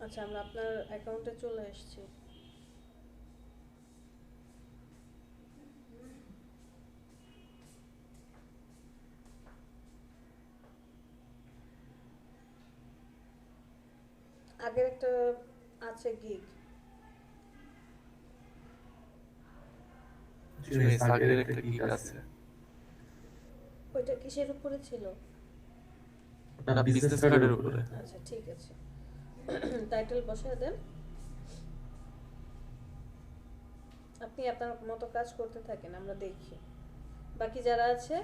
আচ্ছা, আমরা আপনার অ্যাকাউন্টে চলে এসেছি। আগের একটা আছে গিগ। আগের একটা গিগ আছে। ওইটা কিসের উপরে ছিল? ওটা বিজনেস কার্ডের উপরে। আচ্ছা, ঠিক আছে। টাইটেল বসায় দেন। আপনি আপনার মতো কাজ করতে থাকেন, আমরা দেখি। বাকি যারা আছে,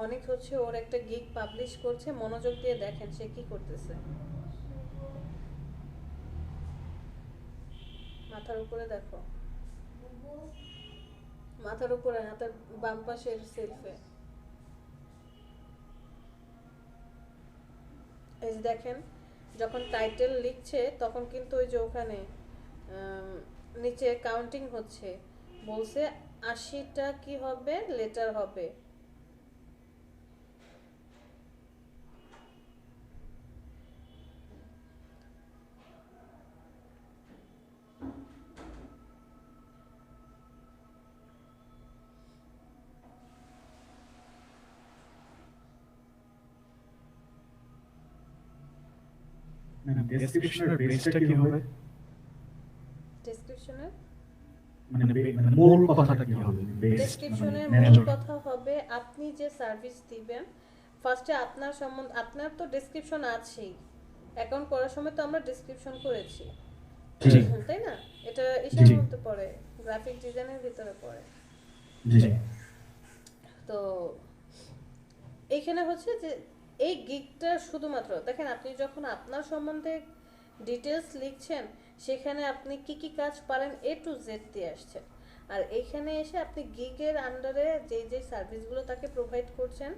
অনেক হচ্ছে ওর একটা গিগ পাবলিশ করছে, মনোযোগ দিয়ে দেখেন সে কি করতেছে। মাথার উপরে দেখো, মাথার উপরে হাতের বাম পাশের সেলফে। এই যে দেখেন, যখন টাইটেল লিখছে তখন কিন্তু ওই যে ওখানে আম, নিচে কাউন্টিং হচ্ছে, বলছে 80টা কি হবে, লেটার হবে। মানে ডেসক্রিপশনের বেসটা কি হবে? ডেসক্রিপশনের মানে মূল কথাটা কি হবে? বেস মানে ডেসক্রিপশনের মূল মেজর। কথা হবে আপনি যে সার্ভিস দিবেন। ফার্স্টে আপনার সম্বন্ধে, আপনার তো ডেসক্রিপশন আছেই, অ্যাকাউন্ট করার সময় তো আমরা ডেসক্রিপশন করেছি, জি তাই না? এটা জি এটার জি মধ্যে পড়ে, গ্রাফিক ডিজাইনের ভিতরে পড়ে। জি তো এইখানে হচ্ছে যে এই গিগটা শুধুমাত্র দেখেন, আপনি যখন আপনার সম্বন্ধে ডিটেলস লিখছেন, সেখানে আপনি কি কি কাজ পারেন A to Z দিয়ে আসছেন। আর এইখানে এসে আপনি গিগের আন্ডারে যেই যেই সার্ভিসগুলো তাকে প্রোভাইড করছেন,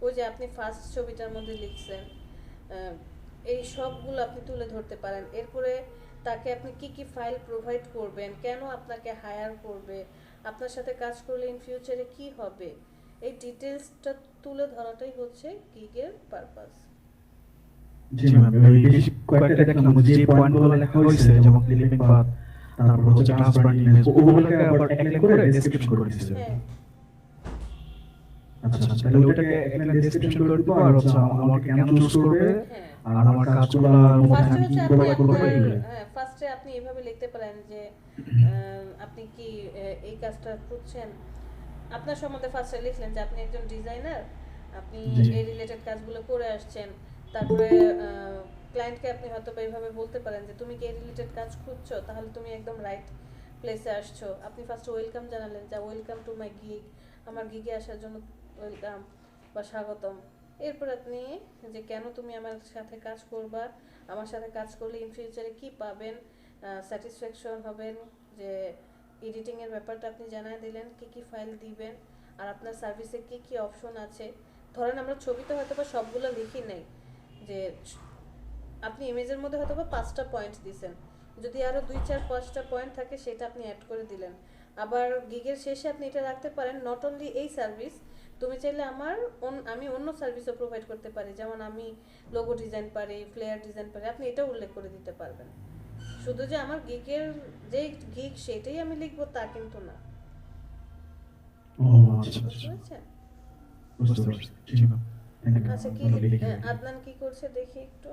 ওই যে আপনি ফার্স্ট ছবিটার মধ্যে লিখছেন, এই সবগুলো আপনি তুলে ধরতে পারেন। এরপরে তাকে আপনি কি কি ফাইল প্রোভাইড করবেন, কেন আপনাকে হায়ার করবে, আপনার সাথে কাজ করলে ইন ফিউচারে কি হবে, এই ডিটেলসটা তুলে ধরাটাই হচ্ছে গিগের পারপাস। জি ম্যাম, ওই বেশি কয়েকটা দেখলাম যে পয়েন্টগুলো লেখা হয়েছে, যেমন ক্লিপিং পাথ, তারপর হচ্ছে ট্রান্সপারেন্ট ইমেজ, ওগুলোকে আবার এক লাইন করে ডেসক্রিপশন করে দিয়েছে। হ্যাঁ, আচ্ছা আচ্ছা, তাহলে ওটাকে এক লাইন ডেসক্রিপশন করে দিব, আর হচ্ছে আমাকে কেন চুজ করবে, হ্যাঁ। আর আমার কাজগুলোর মধ্যে ফার্স্টে আমি কি হচ্ছে আপনি প্রোভাইড করবো আপনার, এগুলো। হ্যাঁ, ফার্স্টে আপনি এভাবে লিখতে পারেন যে আপনি কি এই কাজটা খুঁজছেন। আপনার সম্বন্ধে ফার্স্টে লিখলেন যে আপনি একজন ডিজাইনার, আপনি জি এই রিলেটেড কাজগুলো করে আসছেন। তারপরে ক্লায়েন্টকে আপনি হয়তো বা এইভাবে বলতে পারেন যে তুমি কি এই রিলেটেড কাজ খুঁজছো, তাহলে তুমি একদম রাইট প্লেসে আসছো। আপনি ফার্স্টে ওয়েলকাম জানালেন যে ওয়েলকাম টু মাই গিগ, আমার গিগে আসার জন্য ওয়েলকাম বা স্বাগতম। এরপর আপনি যে কেন তুমি আমার সাথে কাজ করবা, আমার সাথে কাজ করলে ইন ফিউচারে কি পাবেন, স্যাটিসফ্যাকশন হবেন, যে এডিটিং এর ব্যাপারটা আপনি জানায় দিলেন, কি কি ফাইল দিবেন, আর আপনার সার্ভিসে কি কি অপশন আছে। ধরেন আমরা ছবিতে হয়তো বা সবগুলো লিখি নাই, যে আপনি ইমেজের মধ্যে হয়তো বা 5টা পয়েন্ট দিছেন, যদি আরো 2 4 5টা পয়েন্ট থাকে সেটা আপনি অ্যাড করে দিলেন। আবার গিগের শেষে আপনি এটা রাখতে পারেন, নট অনলি এই সার্ভিস, তুমি চাইলে আমার আমি অন্য সার্ভিসও প্রোভাইড করতে পারি, যেমন আমি লোগো ডিজাইন পারি, ফ্লেয়ার ডিজাইন পারি, আপনি এটা উল্লেখ করে দিতে পারবেন। শুধু যে আমার গিগের যে গিগ সেটাই আমি লিখবো তা কিন্তু না। ও আচ্ছা বুঝতে আচ্ছা, পেরেছেন? বুঝতে পারছি। জি ম্যাম, থ্যাংক ইউ, আচ্ছা, কি আপনারা লিখে দিন। আদনান কি করছে দেখি একটু।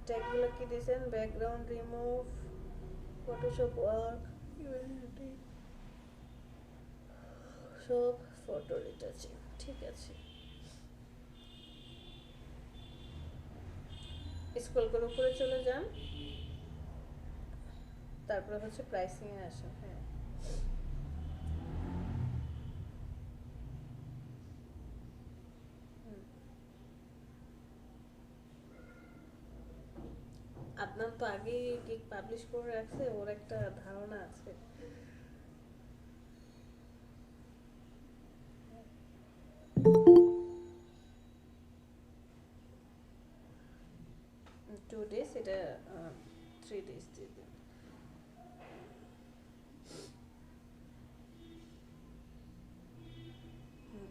ট্যাগগুলো কি দিয়েছেন? Background remove, Photoshop work, unity, সব ফটো রিটাচিং। ঠিক আছে, স্ক্রল করে উপরে চলে যান, তারপরে হচ্ছে প্রাইসিং এ আসেন। হ্যাঁ, হুম। আদনান তো আগেই গিগ পাবলিশ করে রাখছে, ওর একটা ধারণা আছে। 2 days, এটা 3 days দিয়ে দিন। হুম।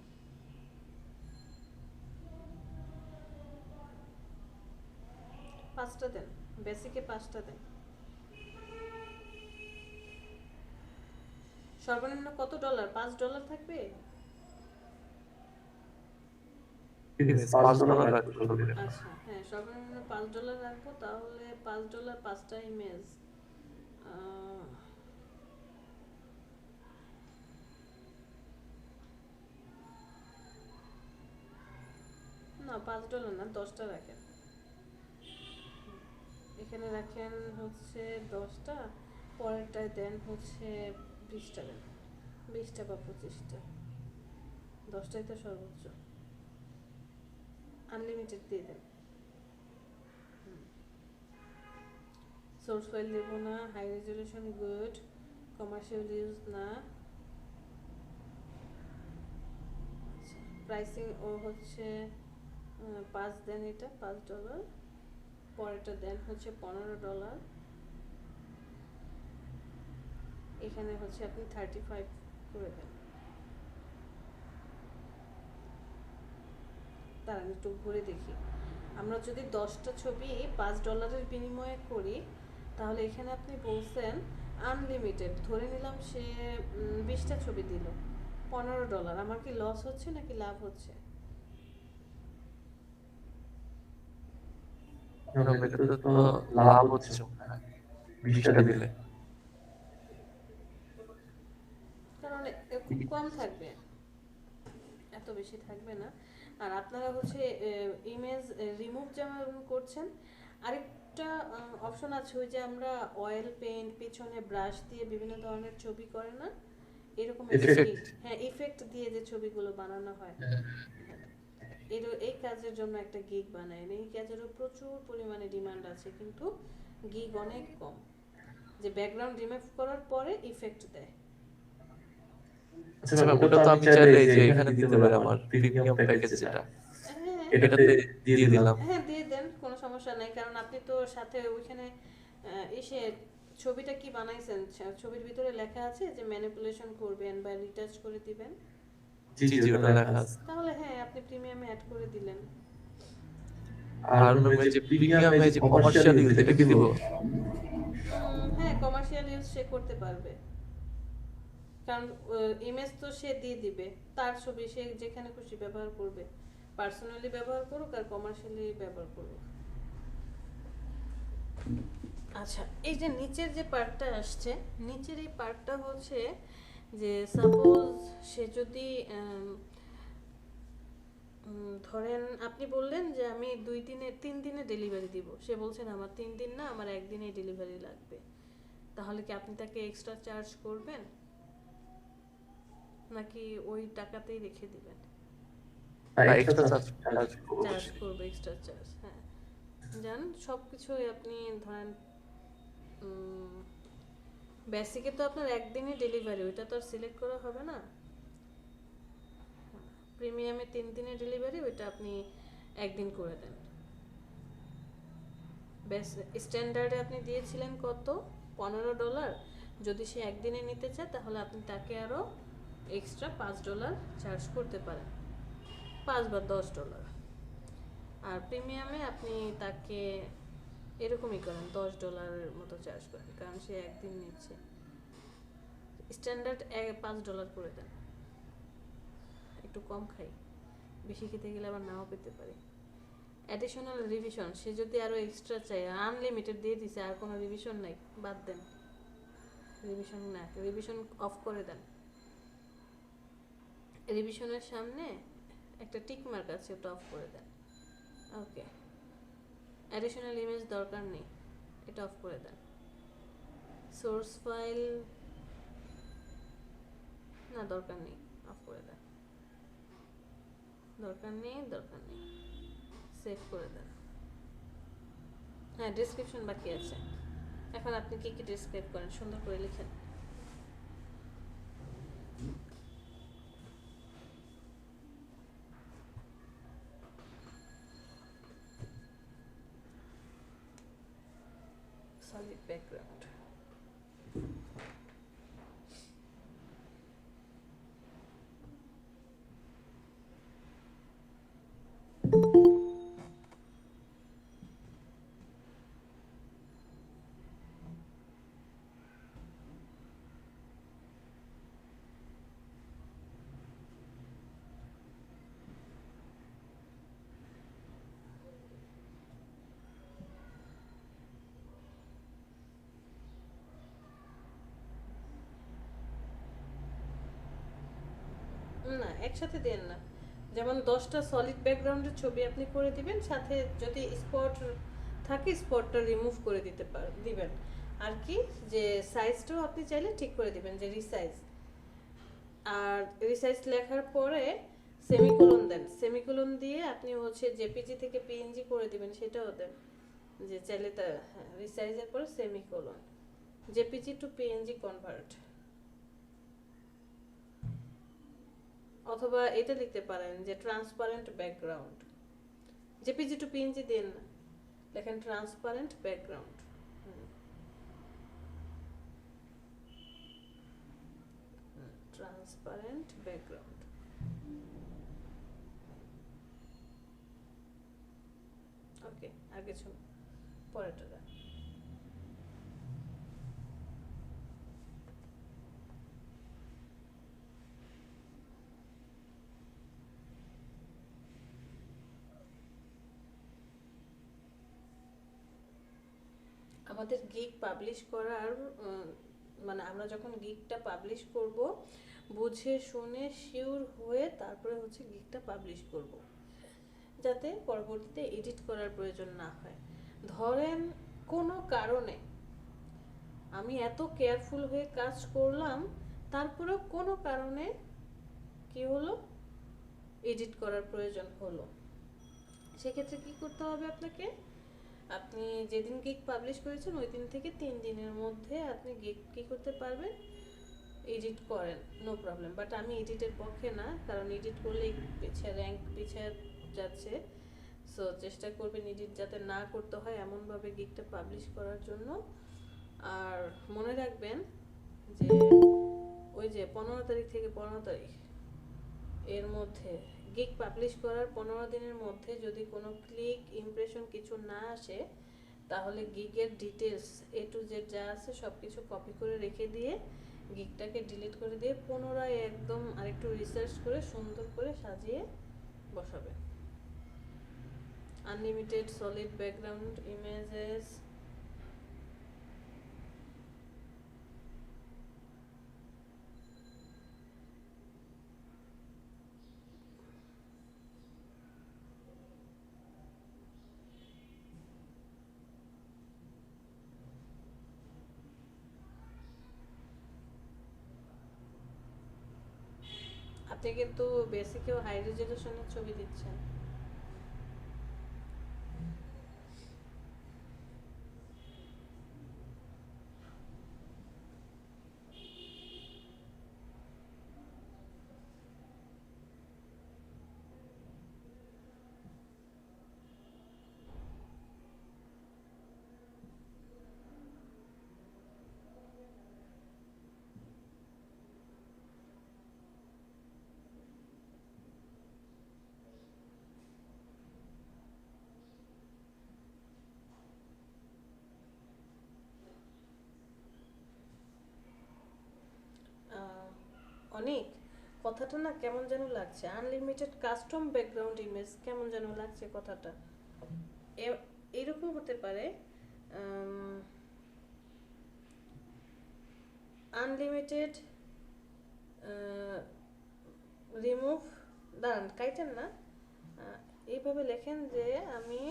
5টা দেন, বেসিকে 5টা দেন। সর্বনিম্ন কত ডলার? $5 থাকবে? ঠিক আছে, $5 রাখতে হবে। আচ্ছা হ্যাঁ, সর্বনিম্ন $5 রাখবো। তাহলে $5 5টা ইমেজ, না $5 না, 10টা রাখেন। এখানে রাখেন হচ্ছে 10টা, পরেরটায় দেন হচ্ছে 20টা দেন, 20টা বা 25টা, 10টাই তো সর্বোচ্চ। আনলিমিটেড দিয়ে দেন। সোর্স ফাইল দেবো না, high resolution good, commercial use না। প্রাইসিং ও হচ্ছে 5 দেন, এটা $5। পরেরটা দেন হচ্ছে $15। এখানে হচ্ছে আপনি 35 করে দেন। তার আমি একটু ঘুরে দেখি, আমরা যদি 10টা ছবি $5 বিনিময়ে করি, তাহলে এখানে আপনি বলছেন আনলিমিটেড, ধরে নিলাম সে 20টা ছবি দিল, $15। আমার কি লস হচ্ছে নাকি লাভ হচ্ছে? এটাতে তো লাভ হচ্ছে 20টা দিলে। কারণ খুব কম থাকবে, এত বেশি থাকবে না। আর আপনারা হচ্ছে ইমেজ রিমুভ যেমন করছেন, আরেকটা অপশন আছে, ওই যে আমরা অয়েল পেইন্ট পিছনে ব্রাশ দিয়ে বিভিন্ন ধরনের ছবি করে না, এরকম Effect. হ্যাঁ ইফেক্ট দিয়ে যে ছবিগুলো বানানো হয়, এই কাজের জন্য একটা গিগ বানায়। এই কাজেরও প্রচুর পরিমাণে ডিমান্ড আছে, কিন্তু গিগ অনেক কম, যে ব্যাকগ্রাউন্ড রিমুভ করার পরে ইফেক্ট দেয়। আচ্ছা ম্যাম, ওটা তো আমি চাইলে এই যে এখানে দিতে পারি, আমার প্রিমিয়াম প্যাকেজ যেটা, হ্যাঁ এটাতে দিয়ে দিলাম। হ্যাঁ দিয়ে দেন, কোনো সমস্যা নাই। কারণ আপনি তো সাথে ওইখানে এসে ছবিটা কি বানাইছেন, ছবির ভিতরে লেখা আছে যে ম্যানিপুলেশন করবেন বা রিটাচ করে দিবেন। জি জি, ওটা লেখা আছে। তাহলে হ্যাঁ, আপনি প্রিমিয়ামে অ্যাড করে দিলেন। আর ম্যাম, এই যে প্রিমিয়াম, এই যে কমার্শিয়াল ইউজ, এটা কি দিব? হ্যাঁ, কমার্শিয়াল ইউজ সে করতে পারবে, কারণ ইমেজ তো সে দিয়ে দিবে, তার ছবি সে যেখানে খুশি ব্যবহার করবে, পার্সোনালি ব্যবহার করুক আর কমার্শিয়ালি ব্যবহার করুক। আচ্ছা, এই যে নিচের যে পার্টটা আসছে, নিচের এই পার্টটা হচ্ছে যে সাপোজ সে যদি ধরেন আপনি বললেন যে আমি 3 দিনে ডেলিভারি দিব, সে বলছেন আমার 3 দিন না, আমার 1 দিনেই ডেলিভারি লাগবে, তাহলে কি আপনি তাকে এক্সট্রা চার্জ করবেন নাকি ওই টাকাতেই রেখে দিবেন? এক্সট্রা চার্জ চার্জ করবে, এক্সট্রা চার্জ। হ্যাঁ, জান সব কিছুই আপনি ধরেন বেসিকে তো আপনার 1 দিনে ডেলিভারি, ওইটা তো আর সিলেক্ট করা হবে না। প্রিমিয়ামে 3 দিনে ডেলিভারি, ওইটা আপনি 1 দিন করে দেন। বেস স্ট্যান্ডার্ডে আপনি দিয়েছিলেন কত? $15। যদি সে 1 দিনে নিতে চায়, তাহলে আপনি তাকে আরও এক্সট্রা $5 চার্জ করতে পারেন, 5 বা $10। আর প্রিমিয়ামে আপনি তাকে এরকমই করেন, $10 মতো চার্জ করেন, কারণ সে 1 দিন নিচ্ছে। স্ট্যান্ডার্ড $5 করে দেন, একটু কম খাই, বেশি খেতে গেলে আবার নাও পেতে পারি। অ্যাডিশনাল রিভিশন, সে যদি আরও এক্সট্রা চায়, আনলিমিটেড দিয়ে দিছে, আর কোনো রিভিশন নাই, বাদ দেন, রিভিশন না, রিভিশন অফ করে দেন। রিভিশনের সামনে একটা টিক মার্ক আছে, ওটা অফ করে দেন। ওকে, অ্যাডিশনাল ইমেজ দরকার নেই, এটা অফ করে দেন। সোর্স ফাইল না, দরকার নেই, অফ করে দেন, দরকার নেই, দরকার নেই, সেভ করে দেন। হ্যাঁ, ডেসক্রিপশন বাকি আছে, এখন আপনি কি কি ডেসক্রাইব করেন, সুন্দর করে লিখেন। সলিড ব্যাকগ্রাউন্ড, না একসাথে দেন না, যেমন 10টা সলিড ব্যাকগ্রাউন্ডের ছবি আপনি করে দিবেন, সাথে যদি স্পট থাকে স্পটটা রিমুভ করে দিবেন। আর কি যে সাইজটাও আপনি চাইলে ঠিক করে দিবেন, যে রিসাইজ। আর রিসাইজ লেখার পরে সেমিকোলন দেন, সেমিকোলন দিয়ে আপনি হচ্ছে জেপিজি থেকে পিএনজি করে দিবেন, সেটাও দেন। যে চাইলে তা রিসাইজের পরে semicolon, JPG to PNG convert. অথবা এটা লিখতে পারেন যে transparent background, JPG to PNG দেন না, লেখেন transparent background. Transparent background. Okay, আর কিছু পরেরটা দেন। আমাদের গিগ পাবলিশ করার মানে আমরা যখন গিগটা পাবলিশ করব, বুঝে শুনে শিওর হয়ে তারপরে হচ্ছে গিগটা পাবলিশ করব, যাতে পরবর্তীতে এডিট করার প্রয়োজন না হয়। ধরেন কোনো কারণে আমি এত কেয়ারফুল হয়ে কাজ করলাম, তারপরেও কোনো কারণে কি হলো, এডিট করার প্রয়োজন হলো, সেক্ষেত্রে কি করতে হবে আপনাকে? আপনি যেদিন গিগ পাবলিশ করেছেন ওই দিন থেকে 3 দিনের মধ্যে আপনি গিগ কি করতে পারবেন, এডিট করেন, নো প্রবলেম। বাট আমি এডিটের পক্ষে না, কারণ এডিট করলে র্যাঙ্ক পিছিয়ে যাচ্ছে। সো চেষ্টা করবেন এডিট যাতে না করতে হয় এমনভাবে গিগটা পাবলিশ করার জন্য। আর মনে রাখবেন যে ওই যে 15 তারিখ থেকে 15 তারিখ এর মধ্যে গিগ পাবলিশ করার 15 দিনের মধ্যে যদি কোনো ক্লিক ইমপ্রেশন কিছু না আসে, তাহলে গিগের ডিটেলস এ টু জেড যা আছে সব কিছু কপি করে রেখে দিয়ে গিগটাকে ডিলিট করে দিয়ে পুনরায় একদম আরেকটু রিসার্চ করে সুন্দর করে সাজিয়ে বসাবে। আনলিমিটেড সলিড ব্যাকগ্রাউন্ড ইমেজেস, আপনি কিন্তু বেসিকেও হাই রেজলিউশনের ছবি দিচ্ছেন। অনেক কথাটা না কেমন যেন লাগছে, আনলিমিটেড কাস্টম ব্যাকগ্রাউন্ড ইমেজ কেমন যেন লাগছে কথাটা। এরকম হতে পারে আনলিমিটেড রিমুভ, দাঁড়ান কাইটেন না, এইভাবে লেখেন যে আমি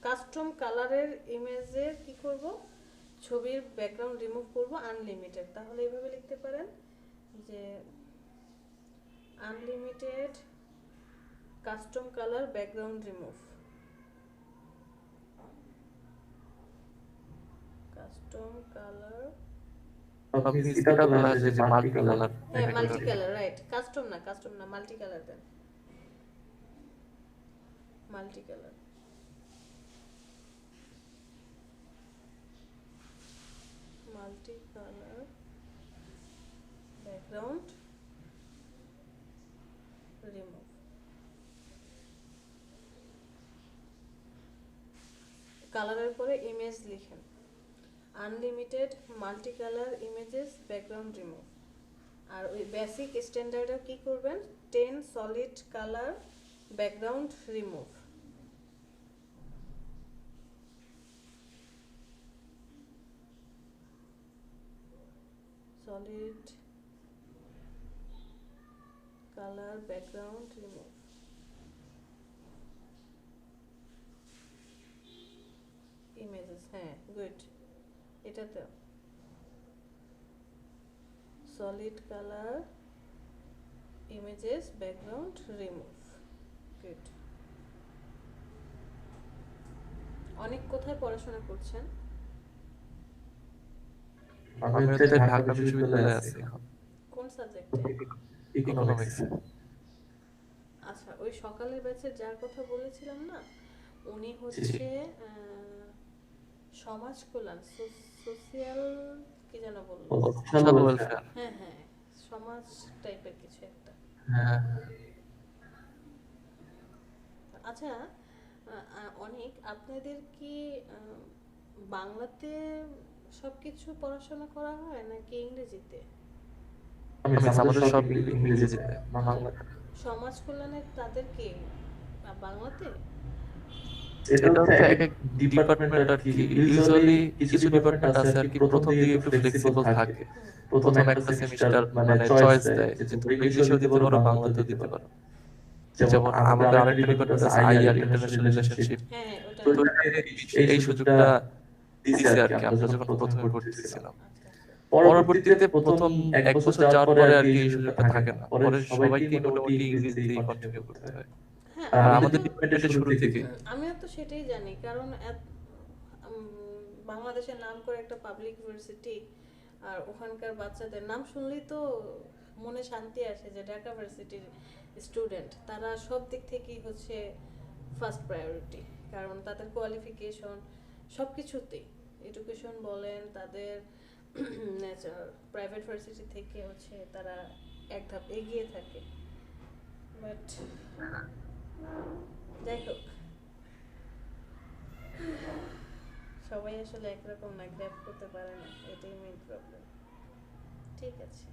কাস্টম কালারের ইমেজের কি করব, ছবির ব্যাকগ্রাউন্ড রিমুভ করব আনলিমিটেড। তাহলে এইভাবে লিখতে পারেন যে unlimited custom colour background remove, custom colour, আপনি সিটা বলা আছে যে মাল্টি কালার, হ্যাঁ মাল্টি কালার, রাইট, কাস্টম না মাল্টি কালার দেন, multi colour, multi colour background remove. কালারের পরে ইমেজ লিখেন, unlimited multi colour images background remove. আর ওই বেসিক স্ট্যান্ডার্ডে কি করবেন, 10 solid colour background remove. Solid colour background remove, images, হ্যাঁ গুড, এটাতে solid colour images background remove, good. অনেক কোথায় পড়াশোনা করছেন? আমি হচ্ছে ঢাকা বিশ্ববিদ্যালয়ে আছি এখন, কোন সাবজেক্টে? ইকোনমিক্স। আচ্ছা, ওই সকালের ব্যাচের যার কথা বলেছিলাম না, উনি হচ্ছে সমাজ কল্যাণ, সোশিয়াল কি যেন বললো, সোশ্যাল ওয়েলফেয়ার। হ্যাঁ হ্যাঁ, সমাজ টাইপের কিছু একটা। হ্যাঁ, আচ্ছা, অনেক আপনাদের কি বাংলাতে সবকিছু পড়াশোনা করা হয় নাকি ইংরেজিতে? আমাদের সব ইংরেজিতে, বাংলা। সমাজ কল্যাণের তাদের কি বাংলাতে? এটা হচ্ছে এক এক ডিপার্টমেন্ট আর কি। ইউজুয়ালি কিছু ডিপার্টমেন্ট আছে আর কি প্রথম দিকে একটু ফ্লেক্সিবল থাকে। প্রথম একটা সেমিস্টার মানে চয়েস দেয় যে তুমি ইংলিশেও দিতে পারো, বাংলাতেও দিতে পারো। যেমন আমাদের আরেকটা ডিপার্টমেন্ট আছে আইআর, ইন্টারন্যাশনাল রিলেশনশিপ। হ্যাঁ ওটা। তো এই সুযোগটা দিছে আর কি আমরা যখন প্রথমে ভর্তি দিয়েছিলাম। পরবর্তীতে প্রথম এক বছর যাওয়ার পরে আর কি এই সুযোগটা থাকে না, পরে সবাইকে মোটামুটি ইংরেজিতেই কন্টিনিউ করতে হয়। হ্যাঁ, আমাদের ডিপার্টমেন্টের শুরু থেকে আমিও তো সেটাই জানি, কারণ বাংলাদেশের নাম করে একটা পাবলিক ইউনিভার্সিটি, আর ওখানকার বাচ্চাদের নাম শুনলেই তো মনে শান্তি আসে যে ঢাকা ভার্সিটির স্টুডেন্ট, তারা সব দিক থেকেই হচ্ছে ফার্স্ট প্রায়োরিটি, কারণ তাদের কোয়ালিফিকেশন সব কিছুতেই, এডুকেশন বলেন, তাদের প্রাইভেট ভার্সিটি থেকে হচ্ছে তারা এক ধাপ এগিয়ে থাকে। বাট যাই হোক, সবাই আসলে একরকম না, গ্র্যাব করতে পারে না, এটাই মেইন প্রবলেম। ঠিক আছে,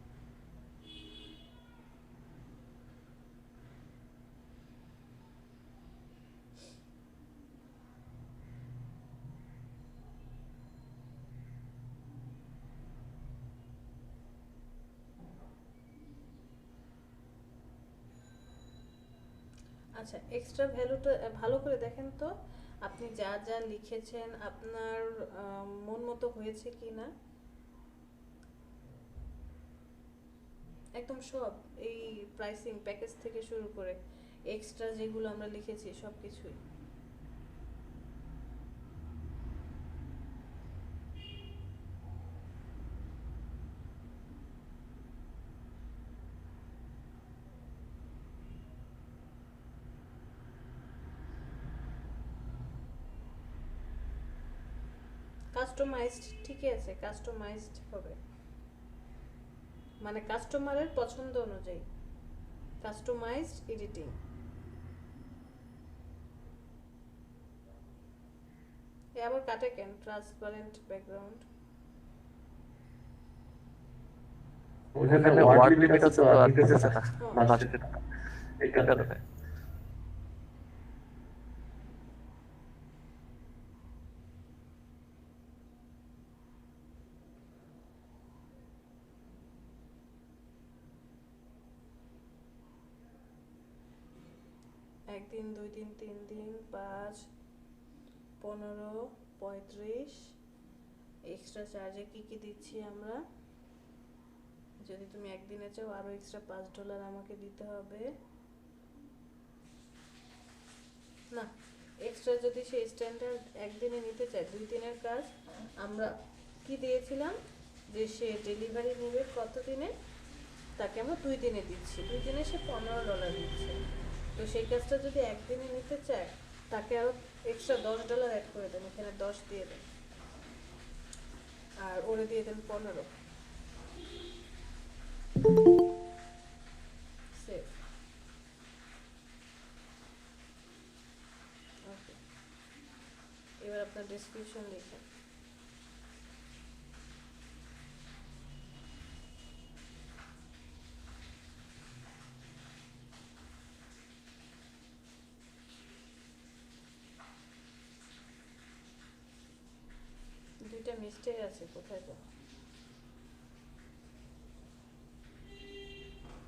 আচ্ছা এক্সট্রা ভ্যালুটা ভালো করে দেখেন তো, আপনি যা যা লিখেছেন আপনার মন মতো হয়েছে কি না, একদম সব এই প্রাইসিং প্যাকেজ থেকে শুরু করে এক্সট্রা যেগুলো আমরা লিখেছি সব কিছুই। কাস্টমাইজড, ঠিকই আছে, কাস্টমাইজড হবে, মানে কাস্টমারের পছন্দ অনুযায়ী কাস্টমাইজড এডিটিং। এ আবার কাটে কেন? ট্রান্সপারেন্ট ব্যাকগ্রাউন্ড, ওখানে ওয়ার্ড লিমিট আছে তো আর নিতেছে না লাস্টে, এই কারণে। একদিন, 2 দিন, 3 দিন, 5, 15, 35, এক্সট্রা চার্জে কি কি দিচ্ছি আমরা? যদি তুমি একদিনে চাও আরো এক্সট্রা $5 আমাকে দিতে হবে। না, এক্সট্রা যদি সেই স্ট্যান্ডার্ড একদিনে নিতে চায়, 2 দিনের কাজ আমরা কি দিয়েছিলাম যে সে ডেলিভারি নেবে কত দিনে, তাকে আমরা 2 দিনে দিচ্ছি, 2 দিনে সে $15 দিচ্ছে। তো সেই কাজটা যদি একদিনে নিতে চায়, তাকে আরো এক্সট্রা $10 অ্যাড করে দেন, এখানে 10 দিয়ে দেন, আর ওরে দিয়ে দেন 15। সেভ, ওকে। এবার আপনার ডেসক্রিপশন লিখেন। দুইটা মিস্টেক আছে, কোথায় তো?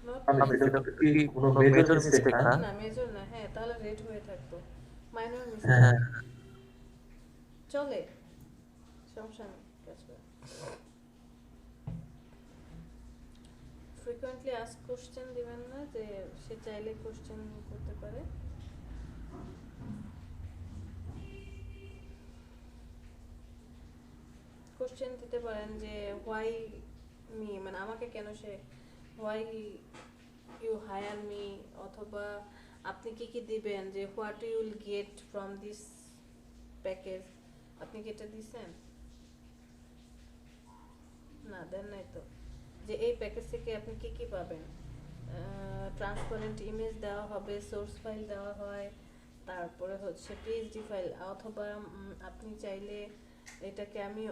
নট আমি এটা কি কোনো মেজর মিস্টেক না? না, মেজর না। হ্যাঁ, তাহলে রেড হয়ে থাকতো। Minor mistake. হ্যাঁ চলে, সমস্যা নেই, কাজ করে। ফ্রিকোয়েন্টলি আস্ক কোশ্চেন দিবেন না, যে সে চাইলে কোশ্চেন করতে পারে। কোশ্চেন দিতে পারেন যে হোয়াই মি, মানে আমাকে কেন সে, হোয়াই ইউ হায়ার মি, অথবা আপনি কি কি দিবেন, যে what you will get from this package. আপনি কি এটা দিছেন? না, দেন নাই তো। যে এই প্যাকেজ থেকে আপনি কি কি পাবেন। ট্রান্সপারেন্ট ইমেজ দেওয়া হবে, সোর্স ফাইল দেওয়া হয়, তারপরে হচ্ছে পিএইচডি ফাইল, অথবা আপনি চাইলে এটাকে আমি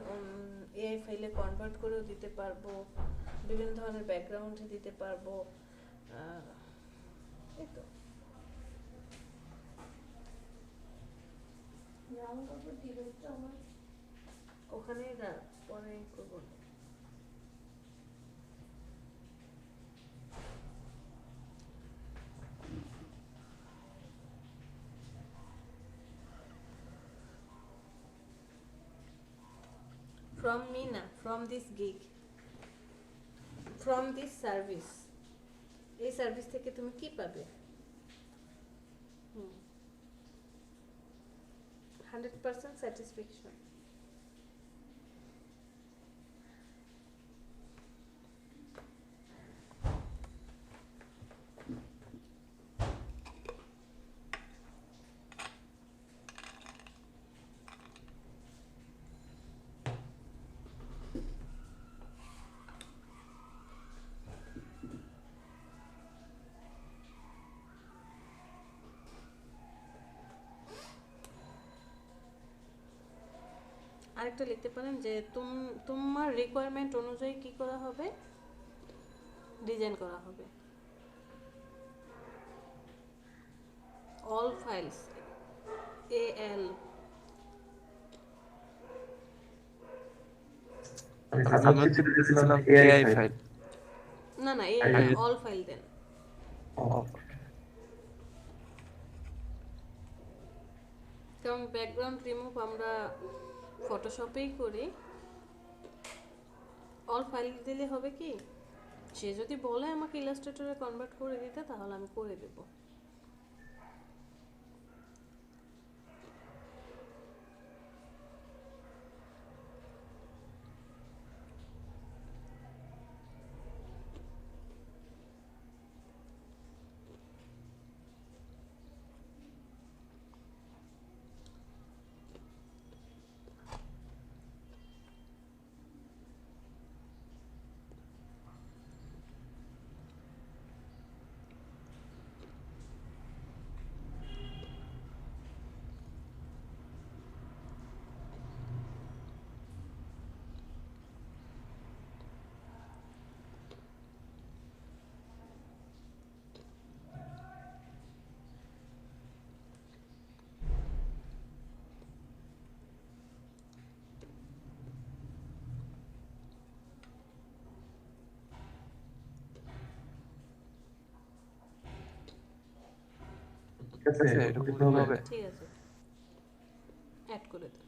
এআই ফাইলে কনভার্ট করেও দিতে পারবো, বিভিন্ন ধরনের ব্যাকগ্রাউন্ডে দিতে পারবো। এই তো। ওখানে পরে করবো। From me না, from this gig, from this service, এই সার্ভিস থেকে তুমি কি পাবে। 100% স্যাটিসফ্যাকশন। আরেকটা লিখতে পারেন যে তোমার রিকোয়ারমেন্ট অনুযায়ী কি করা হবে, ডিজাইন করা হবে। অল ফাইলস, এএল, আমি হচ্ছে দিয়েছিলাম এআই ফাইল। না না, এএল না, অল ফাইল দেন। কারণ ব্যাকগ্রাউন্ড রিমুভ আমরা ফটোশপেই করি। অল ফাইল দিলে হবে কি, সে যদি বলে আমাকে ইলাস্ট্রেটরে কনভার্ট করে দিতে, তাহলে আমি করে দেবো। ঠিক আছে, এরকম হবে। ঠিক আছে, অ্যাড করে দেন।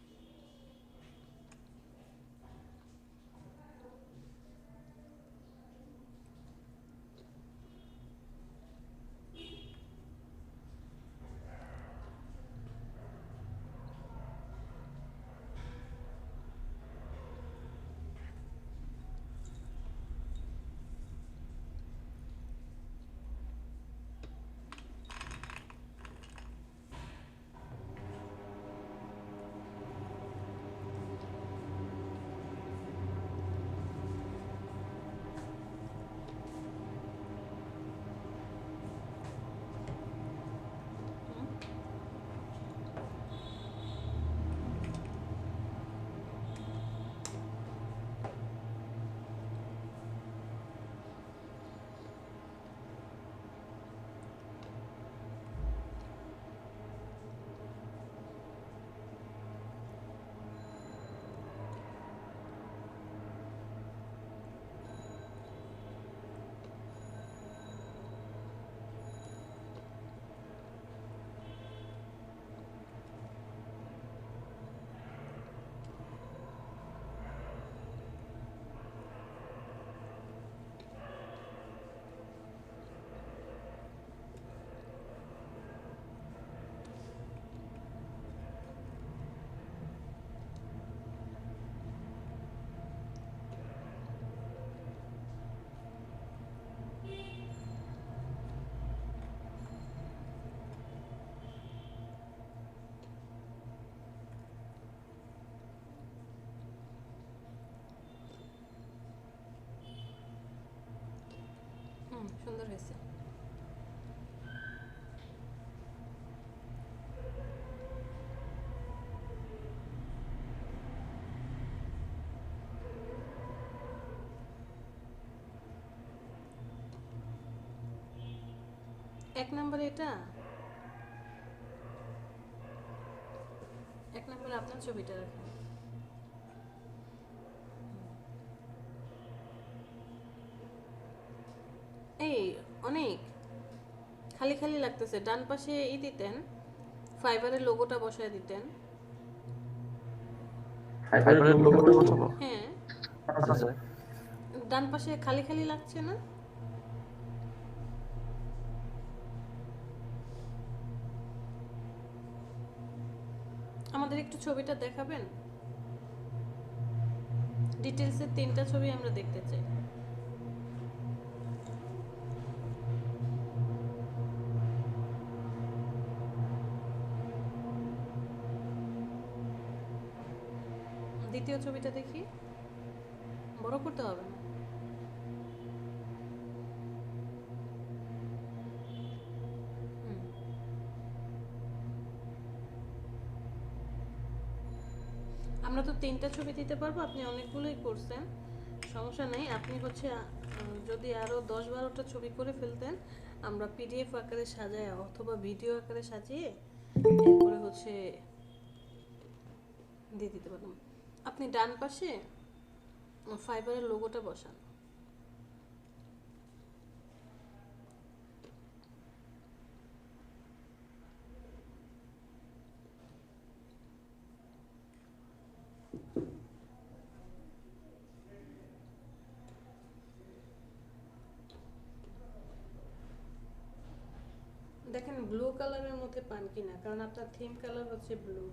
সুন্দর হয়েছে। এক নম্বরে এটা, এক নম্বরে আপনার ছবিটা রাখেন। এই অনেক খালি খালি লাগতেছে, ডান পাশে দিতেন, ফাইবারের লোগোটা বসায় দিতেন। ফাইবারের লোগোটা বসাবো? হ্যাঁ, আচ্ছা। ডান পাশে খালি খালি লাগছে না? আমাদের একটু ছবিটা দেখাবেন? ডিটেলসের 3টা ছবি আমরা দেখতে চাই। দ্বিতীয় ছবিটা দেখি, বড় করতে হবে না। হুম। আমরা তো 3টা ছবি দিতে পারবো, আপনি অনেকগুলোই করছেন, সমস্যা নেই। আপনি হচ্ছে যদি আরো 10-12টা ছবি করে ফেলতেন, আমরা পিডিএফ আকারে সাজায় অথবা ভিডিও আকারে সাজিয়ে এরপরে হচ্ছে দিয়ে দিতে পারতাম। আপনি ডান পাশে ফাইবারের লোগোটা বসান। দেখেন ব্লু কালারের মধ্যে পান কিনা, কারণ আপনার থিম কালার হচ্ছে ব্লু।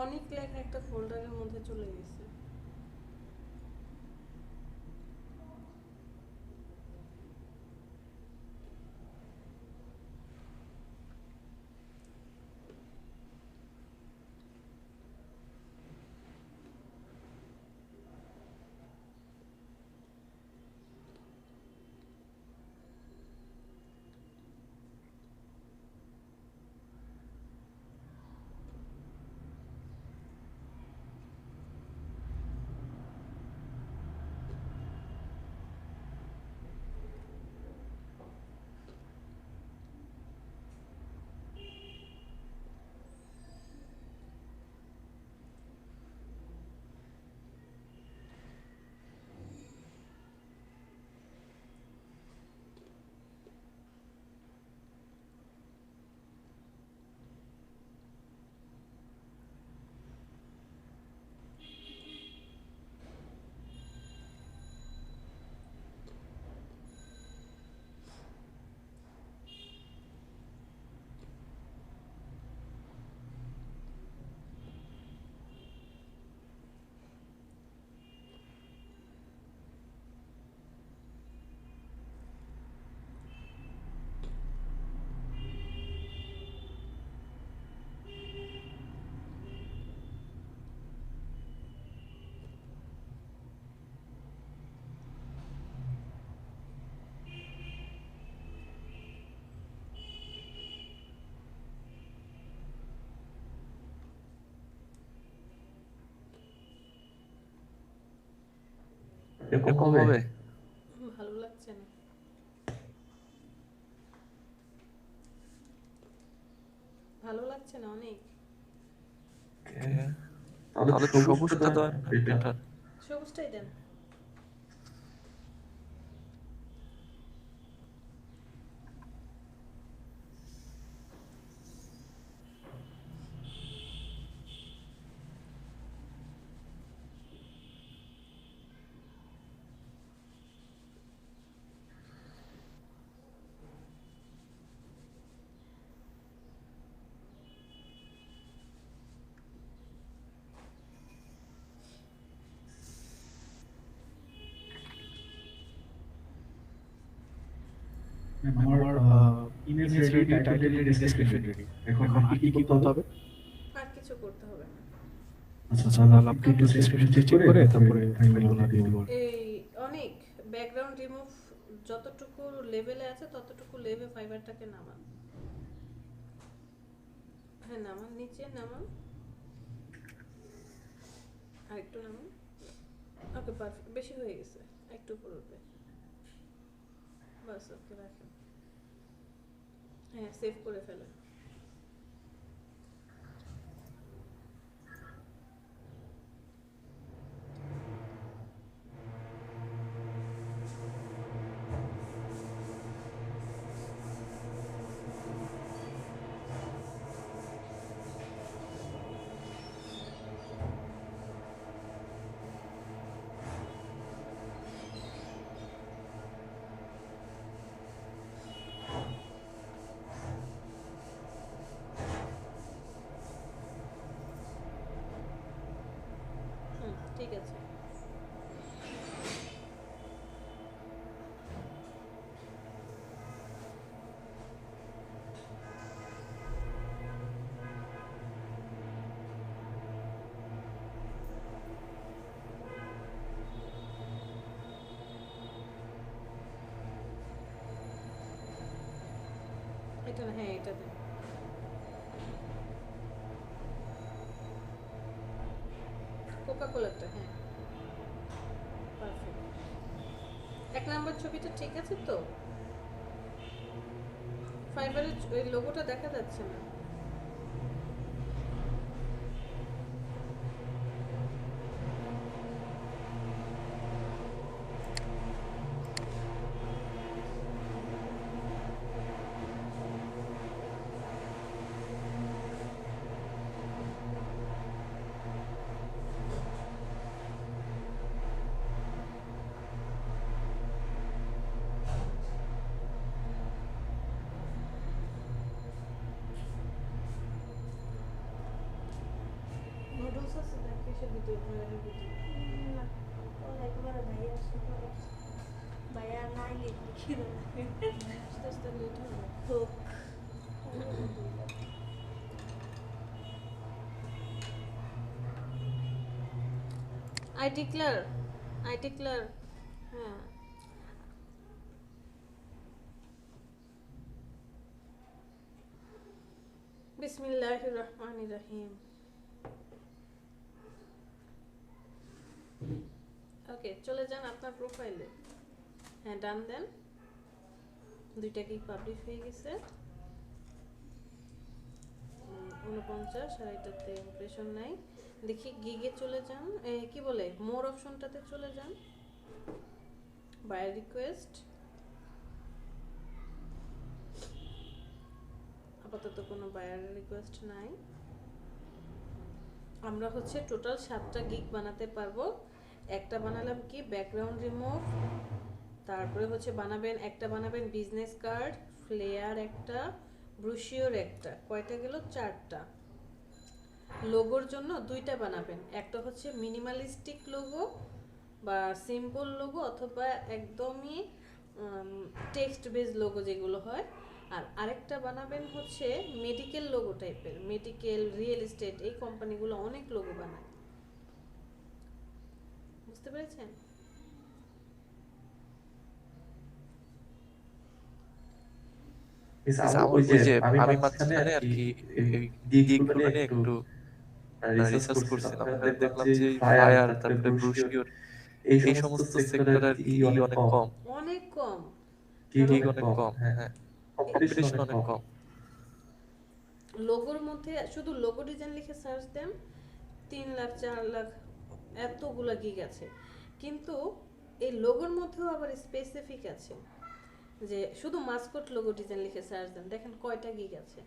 অনেক লেখা একটা ফোল্ডারের মধ্যে চলে গেছে। এরকম হবে? ভালো লাগছে না, ভালো লাগছে না অনেক। তাহলে সবুজটা দেন বেটার। সবুজটাই দেন। আমার image ready, title ready, description ready. এখন আর কি কি করতে হবে? আর কিছু করতে হবে না। আচ্ছা তাহলে আপনি একটু ডেসক্রিপশন চেক করে তারপরে ফাইলগুলো দিয়ে দেবো। এই অনেক ব্যাকগ্রাউন্ড রিমুভ যতটুকু লেভেলে আছে ততটুকু লেভে ফাইবারটাকে নামান। হ্যাঁ নামান, নিচে নামান, আর একটু নামান। ওকে পারফেক্ট, বেশি হয়ে গেছে, একটু উপর উঠবে। বাস ওকে রাখেন। হ্যাঁ সেভ করে ফেলেন। ঠিক আছে। এটা না, হ্যাঁ এটা দেন। কোকা কোলাটা, হ্যাঁ পারফেক্ট। এক নাম্বার ছবিটা ঠিক আছে তো? ফাইবারের ওই লোগোটা দেখা যাচ্ছে না। নুডলস আছে না কিসের ভিতরে, ড্রয়ারের ভিতরে? না ও একবারে ভাইয়া আসে পরে ভাইয়া নাই লিখি আস্তে আস্তে লেট হবে। হোক I declare, I declare, হ্যাঁ। বিসমিল্লাহির রহমানির রহিম। ওকে চলে যান আপনার প্রোফাইলে। হ্যাঁ ডান দেন। দুইটাকেই পাবলিশ হয়ে গেছে। 49 আর এটাতে ইমপ্রেশন নাই। দেখি গিগে চলে যান, কি বলে মোর অপশনটাতে চলে যান। বায়ার রিকোয়েস্ট, আপাতত কোনো বায়ার রিকোয়েস্ট নাই। আমরা হচ্ছে টোটাল 7টা গিগ বানাতে পারবো। একটা বানালাম কি ব্যাকগ্রাউন্ড রিমুভ, তারপরে হচ্ছে বানাবেন একটা বানাবেন বিজনেস কার্ড, ফ্লেয়ার একটা, ব্রুশিওর একটা, কয়টা গেল 4টা। লোগোর জন্য 2টা বানাবেন, একটা হচ্ছে মিনিমালিস্টিক লোগো বা সিম্পল লোগো অথবা একদমই টেক্সট বেস লোগো যেগুলো হয়, আর আরেকটা বানাবেন হচ্ছে মেডিকেল লোগো টাইপের। মেডিকেল, রিয়েল এস্টেট এই কোম্পানিগুলো অনেক লোগো বানায়, বুঝতে পেরেছেন? ওই যে আমি মাঝখানে আর কি গিগগুলো নিয়ে একটু রিসার্চ করছিলাম, দেখলাম যে ফায়ার তারপরে ব্রুশিওর এই সমস্ত সেক্টর আর কি অনেক কম, অনেক কম গিগ অনেক কম, হ্যাঁ কম্পিটিশন অনেক কম। লোগোর মধ্যে শুধু লোগো ডিজাইন লিখে সার্চ দেন 3 লাখ 4 লাখ এতগুলা গিগ আছে। কিন্তু এই লোগোর মধ্যেও আবার স্পেসিফিক আছে, যে শুধু মাসকট লোগো ডিজাইন লিখে সার্চ দেন, দেখেন কয়টা গিগ আছে।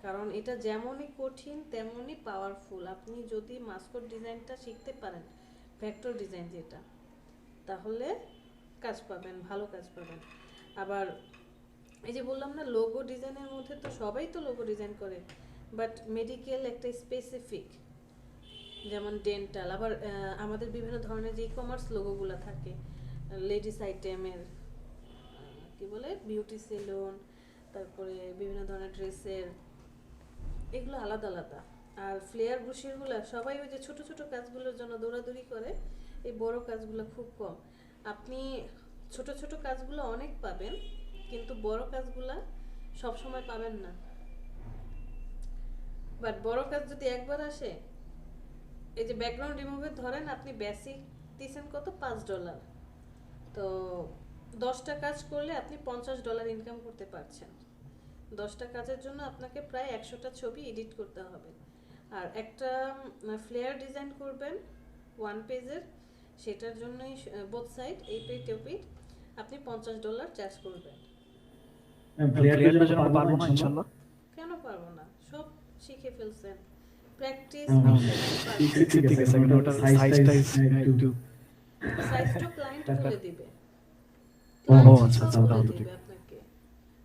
কারণ এটা যেমনই কঠিন তেমনই পাওয়ারফুল। আপনি যদি মাসকট ডিজাইনটা শিখতে পারেন, ভেক্টর ডিজাইন যেটা, তাহলে কাজ পাবেন, ভালো কাজ পাবেন। আবার এই যে বললাম না লোগো ডিজাইনের মধ্যে তো সবাই তো লোগো ডিজাইন করে, বাট মেডিকেল একটা স্পেসিফিক, যেমন ডেন্টাল। আবার আমাদের বিভিন্ন ধরনের যে ই কমার্স লোগোগুলো থাকে, লেডিস আইটেমের, কি বলে বিউটি সেলুন, তারপরে বিভিন্ন ধরনের ড্রেসের, এগুলো আলাদা আলাদা। আর ফ্লেয়ার ব্রুশিয়ারগুলো সবাই ওই যে ছোট ছোট কাজগুলোর জন্য দৌড়াদৌড়ি করে, এই বড় কাজগুলো খুব কম। আপনি ছোট ছোট কাজগুলো অনেক পাবেন, কিন্তু বড় কাজগুলা সব সময় পাবেন না। বাট বড় কাজ যদি একবার আসে, এই যে ব্যাকগ্রাউন্ড রিমুভের ধরেন আপনি বেসিক দিয়েছেন কত, $5, তো 10টা কাজ করলে আপনি $50 ইনকাম করতে পারছেন। 10টা কাজের জন্য আপনাকে প্রায় 100টা ছবি এডিট করতে হবে। আর একটা ফ্লেয়ার ডিজাইন করবেন 1 পেজের, সেটার জন্যই বোথ সাইড এই পেজ ও পেজ আপনি $50 চার্জ করবেন। প্লেয়ারদের জন্য পারবো না ইনশাআল্লাহ। কেন পারবো না, সব শিখে ফেলছেন, প্র্যাকটিস ঠিক আছে, মানে ওটার সাইজটা একটু সাইজটা ক্লায়েন্ট বলে দিবে। ও Client আচ্ছা সব আচ্ছা, বলে তাহলে দিবে ঠিক। আপনাকে,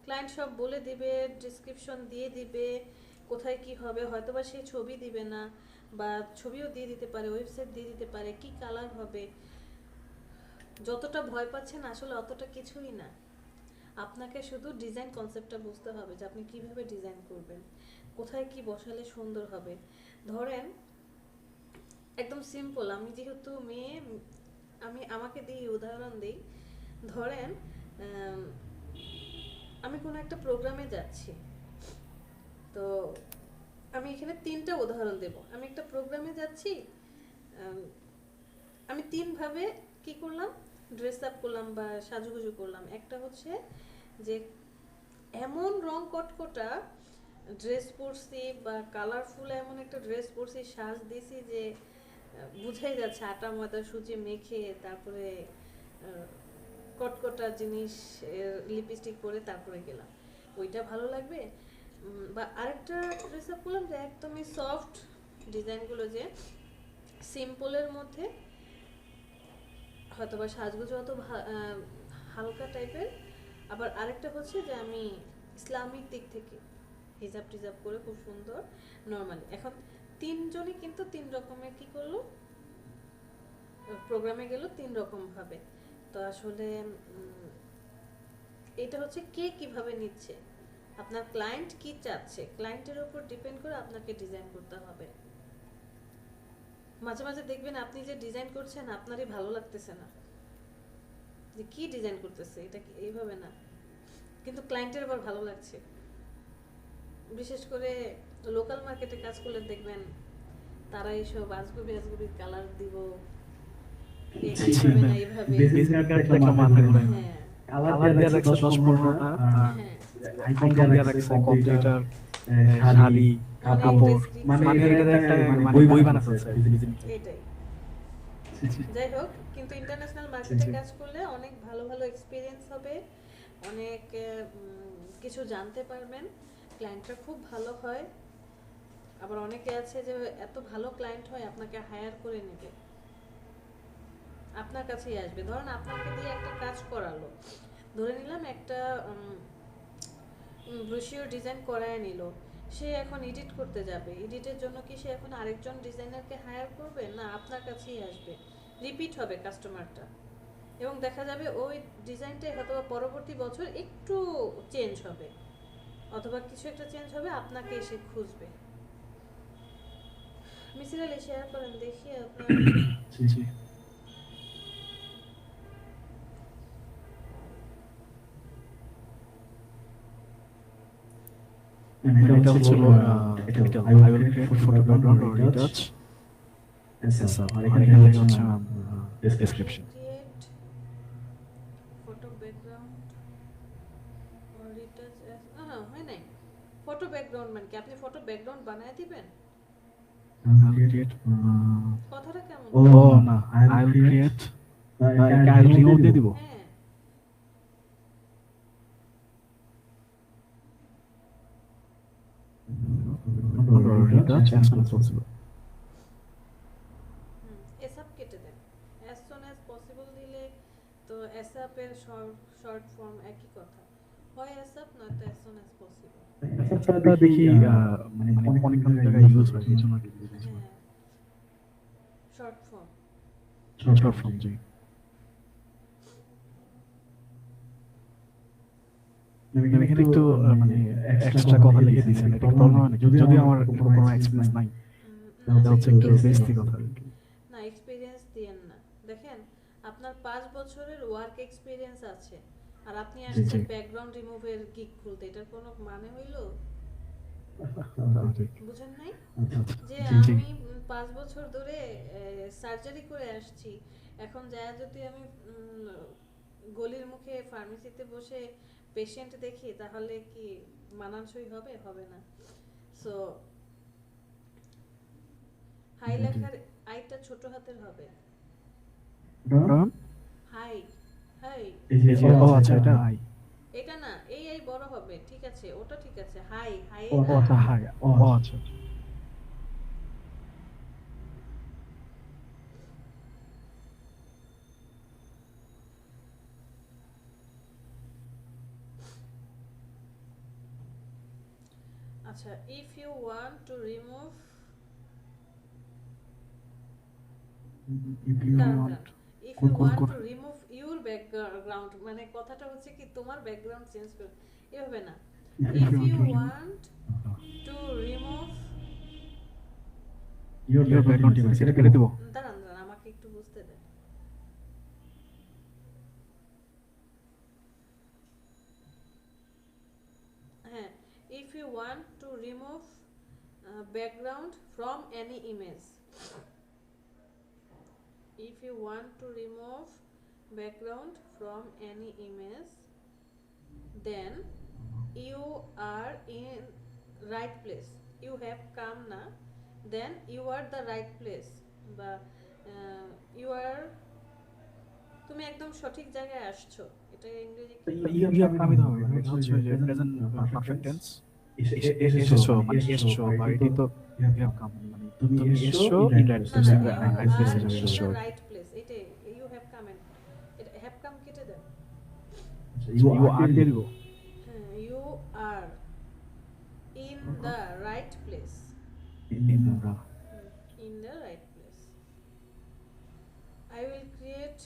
ক্লায়েন্ট সব বলে দিবে, ডেসক্রিপশন দিয়ে দিবে, কোথায় কি হবে, হয়তোবা সেই ছবি দিবে না, বা ছবিও দিয়ে দিতে পারে, ওয়েবসাইট দিয়ে দিতে পারে, কি কালার হবে। যতটা ভয় পাচ্ছেন আসলে অতটা কিছুই না। আপনাকে শুধু ডিজাইন কনসেপ্টটা বুঝতে হবে যে আপনি কিভাবে ডিজাইন করবেন, কোথায় কি বসালে সুন্দর হবে। ধরেন একদম সিম্পল, আমি যেহেতু মেয়ে, আমি আমাকে দিই উদাহরণ দিই। ধরেন আমি কোনো একটা প্রোগ্রামে যাচ্ছি, তো আমি এখানে 3টা উদাহরণ দেব। আমি একটা প্রোগ্রামে যাচ্ছি, আমি 3ভাবে কি করলাম, ড্রেস আপ করলাম বা সাজুগুজু করলাম। একটা হচ্ছে যে এমন রং কটকটা ড্রেস পরছি বা কালারফুল এমন একটা ড্রেস পরছি, সাজ দিছি যে বুঝাই যাচ্ছে আটা ময়দা সুজি মেখে, তারপরে কটকটা জিনিস লিপস্টিক পরে তারপরে গেলাম, ওইটা ভালো লাগবে। বা আরেকটা ড্রেস আপ করলাম যে একদমই সফট ডিজাইনগুলো, যে সিম্পলের মধ্যে হয়তো বা সাজগুজু অত হালকা টাইপের। আবার আরেকটা হচ্ছে যে আমি ইসলামিক দিক থেকে হিজাব টিজাব করে খুব সুন্দর নর্মালি। এখন 3জনই কিন্তু 3 রকমের কি করলো, প্রোগ্রামে গেল 3 রকম ভাবে। তো আসলে এটা হচ্ছে কে কিভাবে নিচ্ছে, আপনার ক্লায়েন্ট কি চাচ্ছে, ক্লায়েন্টের উপর ডিপেন্ড করে আপনাকে ডিজাইন করতে হবে। মাঝে মাঝে দেখবেন আপনি যে ডিজাইন করছেন আপনারই ভালো লাগতেছে না, যে কি ডিজাইন করতেছে এটা এইভাবে না, কিন্তু ক্লায়েন্টের আবার ভালো লাগছে। বিশেষ করে লোকাল মার্কেটে কাজ করলে দেখবেন তারা এইসব আজগুবি আজগুবি কালার দিব, এইভাবে না এইভাবে। বিজনেস দেখলাম মাথায় ঘুরে। হ্যাঁ কালার দিয়ে রাখছে 10-15টা, হ্যাঁ, আইকন দিয়ে রাখছে কম্পিউটার, শাড়ি, কাপড়, মানে এটা একটা মানে বই বানাচ্ছে এটাই। যাই হোক, কিন্তু ইন্টারন্যাশনাল মার্কেটে কাজ করলে অনেক ভালো ভালো এক্সপিরিয়েন্স হবে, অনেক কিছু জানতে পারবেন, ক্লায়েন্টরা খুব ভালো হয়। আবার অনেকে আছে যে এত ভালো ক্লায়েন্ট হয় আপনাকে হায়ার করে নেবে, আপনার কাছেই আসবে। ধরেন আপনাকে দিয়ে একটা কাজ করালো, ধরে নিলাম একটা ব্রোশিওর ডিজাইন করায় নিল, সে এখন এডিট করতে যাবে, এডিটের জন্য কি সে এখন আরেকজন ডিজাইনারকে হায়ার করবে না, আপনার কাছেই আসবে, রিপিট হবে কাস্টমারটা, এবং দেখা যাবে ওই ডিজাইনটাই হয়তো পরবর্তী বছর একটু চেঞ্জ হবে, অথবা কিছু একটা চেঞ্জ হবে, আপনাকে এসে খুঁজবে। মিসির আলী শেয়ার করেন দেখি আপনার। জি জি। এটা হচ্ছে I will create photo background or retouch. আর এখানে হচ্ছে description. Create photo background or retouch as হয় নাই। ফটো ব্যাকগ্রাউন্ড মানে কি আপনি ফটো ব্যাকগ্রাউন্ড বানায় দিবেন? Create কথাটা কেমন? না, I will create, I will remove দিয়ে দিব। হ্যাঁ, Retouch as soon as possible. এসআপ কেটে দেন। as soon as possible দিলে তো এসআপ এর শর্ট ফর্ম একই কথা, হয় এসআপ নয়তো as soon as possible। এটা দেখি মানে অনেক জায়গায় ইউজ হয়, এই জন্য হ্যাঁ, শর্ট ফর্ম। short form জি। আমি এখানে একটু মানে এক্সট্রা কথা লিখে দিয়েছি, এটা প্রবলেম হয় না, যদি আমার কোনো এক্সপিরিয়েন্স নাই, না এটা হচ্ছে একটু experience বেস্তি কথা আর কি। না এক্সপিরিয়েন্স দিয়েন না। দেখেন আপনার 5 বছরের ওয়ার্ক এক্সপিরিয়েন্স আছে আর আপনি জি, আসছেন জি। ব্যাকগ্রাউন্ড রিমুভের গিগ খুলতে, এটার কোনো মানে হইল? ঠিক। বুঝেন নাই আচ্ছা, যে জি, জি। আমি 5 বছর ধরে সার্জারি করে আসছি, এখন যায় যদি আমি গলির মুখে ফার্মেসিতে বসে পেশেন্ট দেখি তাহলে কি মানানসই হবে? হবে না। সো হাই জি, জি। লেখার আইটা ছোট হাতের হবে। কারণ হাই হাই ও আচ্ছা, এটা হাই। এটা না, এই আই বড় হবে, ঠিক আছে, ওটা ঠিক আছে। হাই হাই ও আচ্ছা, হাই। ও আচ্ছা, আচ্ছা। আচ্ছা, if you want to remove If you দাঁড়ান want, দাঁড়ান, ইফ ইউ ওয়ান্ট কোন টু রিমুভ ইউর ব্যাকগ্রাউন্ড, মানে কথাটা হচ্ছে কি তোমার ব্যাকগ্রাউন্ড চেঞ্জ করো, এভাবে না। if if you you want to want to remove your background image, এটা কেটে দেবো। দাঁড়ান দাঁড়ান, আমাকে একটু বুঝতে দেন। হ্যাঁ, if you want to remove background from any image, if you want to remove background from any image, then you are in right place, you have come na, then you are the right place, বা you are, তুমি একদম সঠিক জায়গায় আসছো, এটা ইংরেজি কি? You have come হবে, এটা হচ্ছে যে প্রেজেন্ট পারফেক্ট টেন্স। এসেছো মানে এসছো, বা এটি তো you have come, মানে তুমি এসছো ইন রাইট না প্লেস, না, ইন রাইট you প্লেসে are যাবে in এসছো। the right place, এটাই you have come in, এটা have come কেটে দেন। You are দিয়ে দিব। হ্যাঁ, you are in the right place, In the in the right place. I will create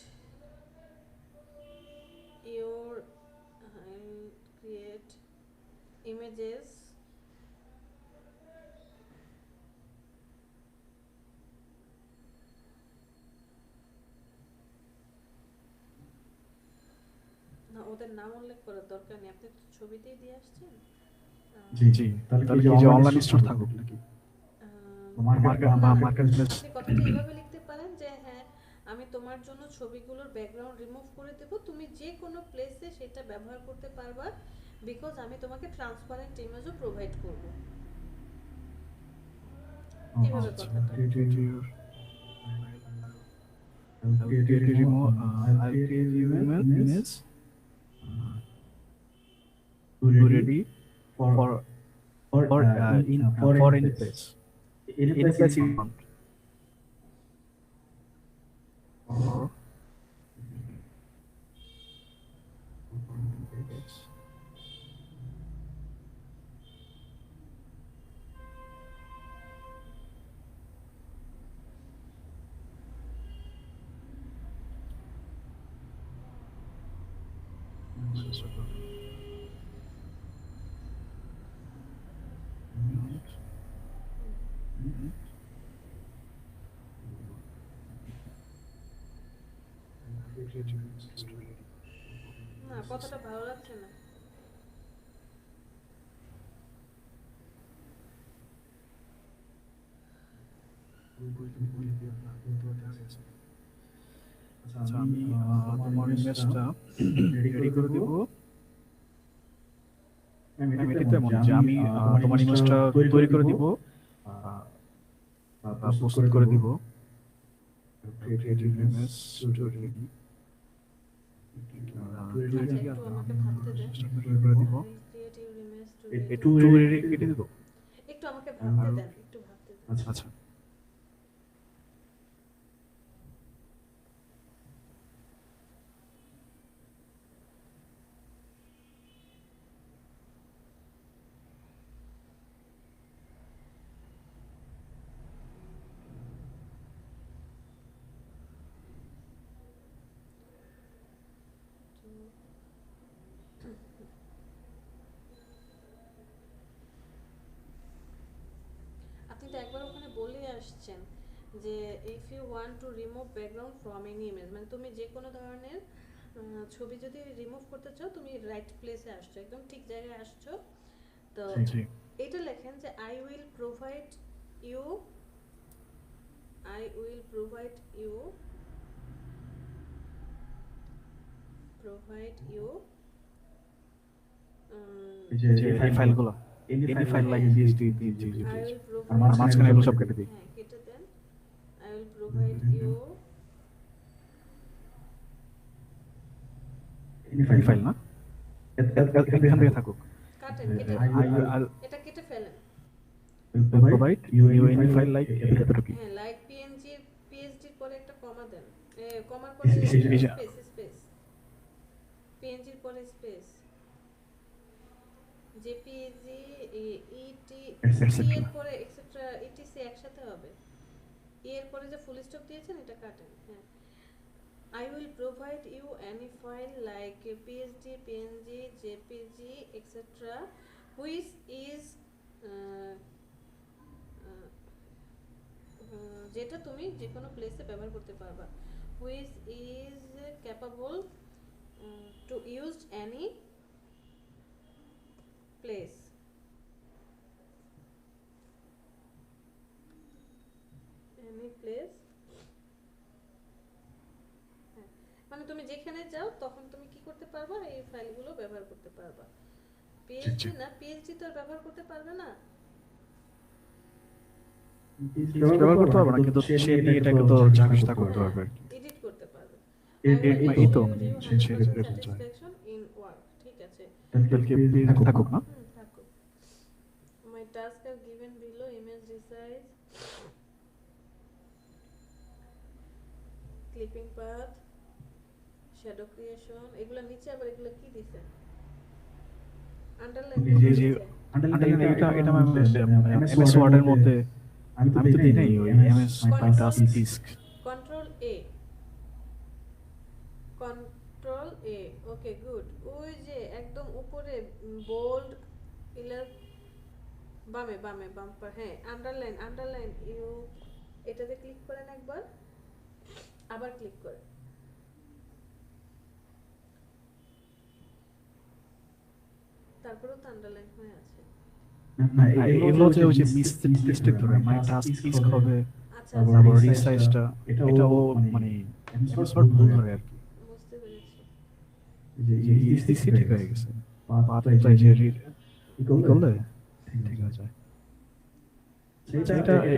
your I will create images না, ওদের নাম উল্লেখ করার দরকার নেই, আপনি তো ছবিতেই দিয়ে আসছেন। জি, তাহলে কি যে অনলাইন স্টোর থাকবে নাকি? মার্কেট বা মার্কেট প্লেস। আপনি কথাটা এইভাবে লিখতে পারেন যে হ্যাঁ, আমি তোমার জন্য ছবিগুলোর ব্যাকগ্রাউন্ড রিমুভ করে দেব, তুমি যে কোনো প্লেসে সেটা ব্যবহার করতে পারবা, বিকজ আমি তোমাকে ট্রান্সপারেন্ট ইমেজও প্রোভাইড করব। এইভাবে কথাটা। I'll create your image ready for any place. Any place you want. Or না, কথাটা ভালো লাগছে না। আচ্ছা, আমি তোমার ইমেজটা রেডি করে দেব। আমি এটাতে এমন যে আমি তোমার ইমেজটা তৈরি করে দিব বা প্রস্তুত করে দিব। Create your image to ready. আচ্ছা, একটু আমাকে ভাবতে দেন। তৈরি করে দিব। Create your image to একটু রেডি কেটে দিব। একটু আমাকে ভাবতে দেন, একটু ভাবতে দেন। আচ্ছা। তো একবার ওখানে বলে আসছেন যে if you want to remove background from any image, মানে তুমি যে কোনো ধরনের ছবি যদি রিমুভ করতে চাও তুমি রাইট প্লেসে আসছো, একদম ঠিক জায়গায় আসছো। তো জি এটা লেখেন যে আই উইল প্রোভাইড ইউ এই ফাইলগুলো এনি ফাইল লাইক দিস জি জি জি জি I will আর provide মাঝখানে এগুলো সব কেটে দিই হ্যাঁ কেটে দেন। I will provide you any file না এখান থেকে থাকুক কাটেন কেটে এটা কেটে ফেলেন। Provide you any file like এতটুকু হ্যাঁ লাইক পিএনজি পিএইচডি পরে একটা কমা দেন, কমার পরে স্পেস পিএনজির পরে স্পেস জেপিজি ইটি এর পরে এক্সেট্রা ইটিসি একসাথে হবে। এর পরে যে ফুল স্টপ দিয়েছেন এটা কাটেন। হ্যাঁ I will provide you any file like PSD, PNG, JPG, etc. which is যেটা তুমি যে কোনো প্লেসে ব্যবহার করতে পারবা, which is capable to use any place. Any place. মানে তুমি যেখানে যাও তখন তুমি কি করতে পারবা, এই ফাইলগুলো ব্যবহার করতে পারবা। পিএইচডি না, পিএইচডি তো আর ব্যবহার করতে পারবে না, ব্যবহার করতে পারবো না, কিন্তু সে নিয়ে এটাকে তো যা খুশি তা করতে পারবে আর কি। এডিট করতে পারবে। এই তো সে স্যাটিসফ্যাকশন ইন ওয়ার্ক, ঠিক আছে থাকুক না থাকুক। My task are given below, image resize, clipping path, shadow creation, এগুলো নিচে আবার এগুলো কি দিছে আন্ডারলাইন জি আন্ডারলাইন এটা এমএস ওয়ার্ডের মধ্যে আমি তো দিই নাই ওই এমএস টাস্ক ডিস্ক কন্ট্রোল এ ওকে গুড। ওই যে একদম উপরে বোল্ড ইলার বামে বাম্পার, হ্যাঁ আন্ডারলাইন ইউ এটাতে ক্লিক করেন একবার, আবার ক্লিক করেন, তারপরেও তো আন্ডারলাইন হয়ে আছে। না এগুলো যে ওই যে মিস্টেক ধরে মাই টাস্ক ডিস্ক হবে, আচ্ছা তারপর রিসাইজটা এটাও মানে এমএস ওয়ার্ড ভুল ধরে আর কি, বুঝতে পেরেছি। যে ইসিসি ঠিক হয়ে গেছে পাতটা যে করলে ঠিক আছে।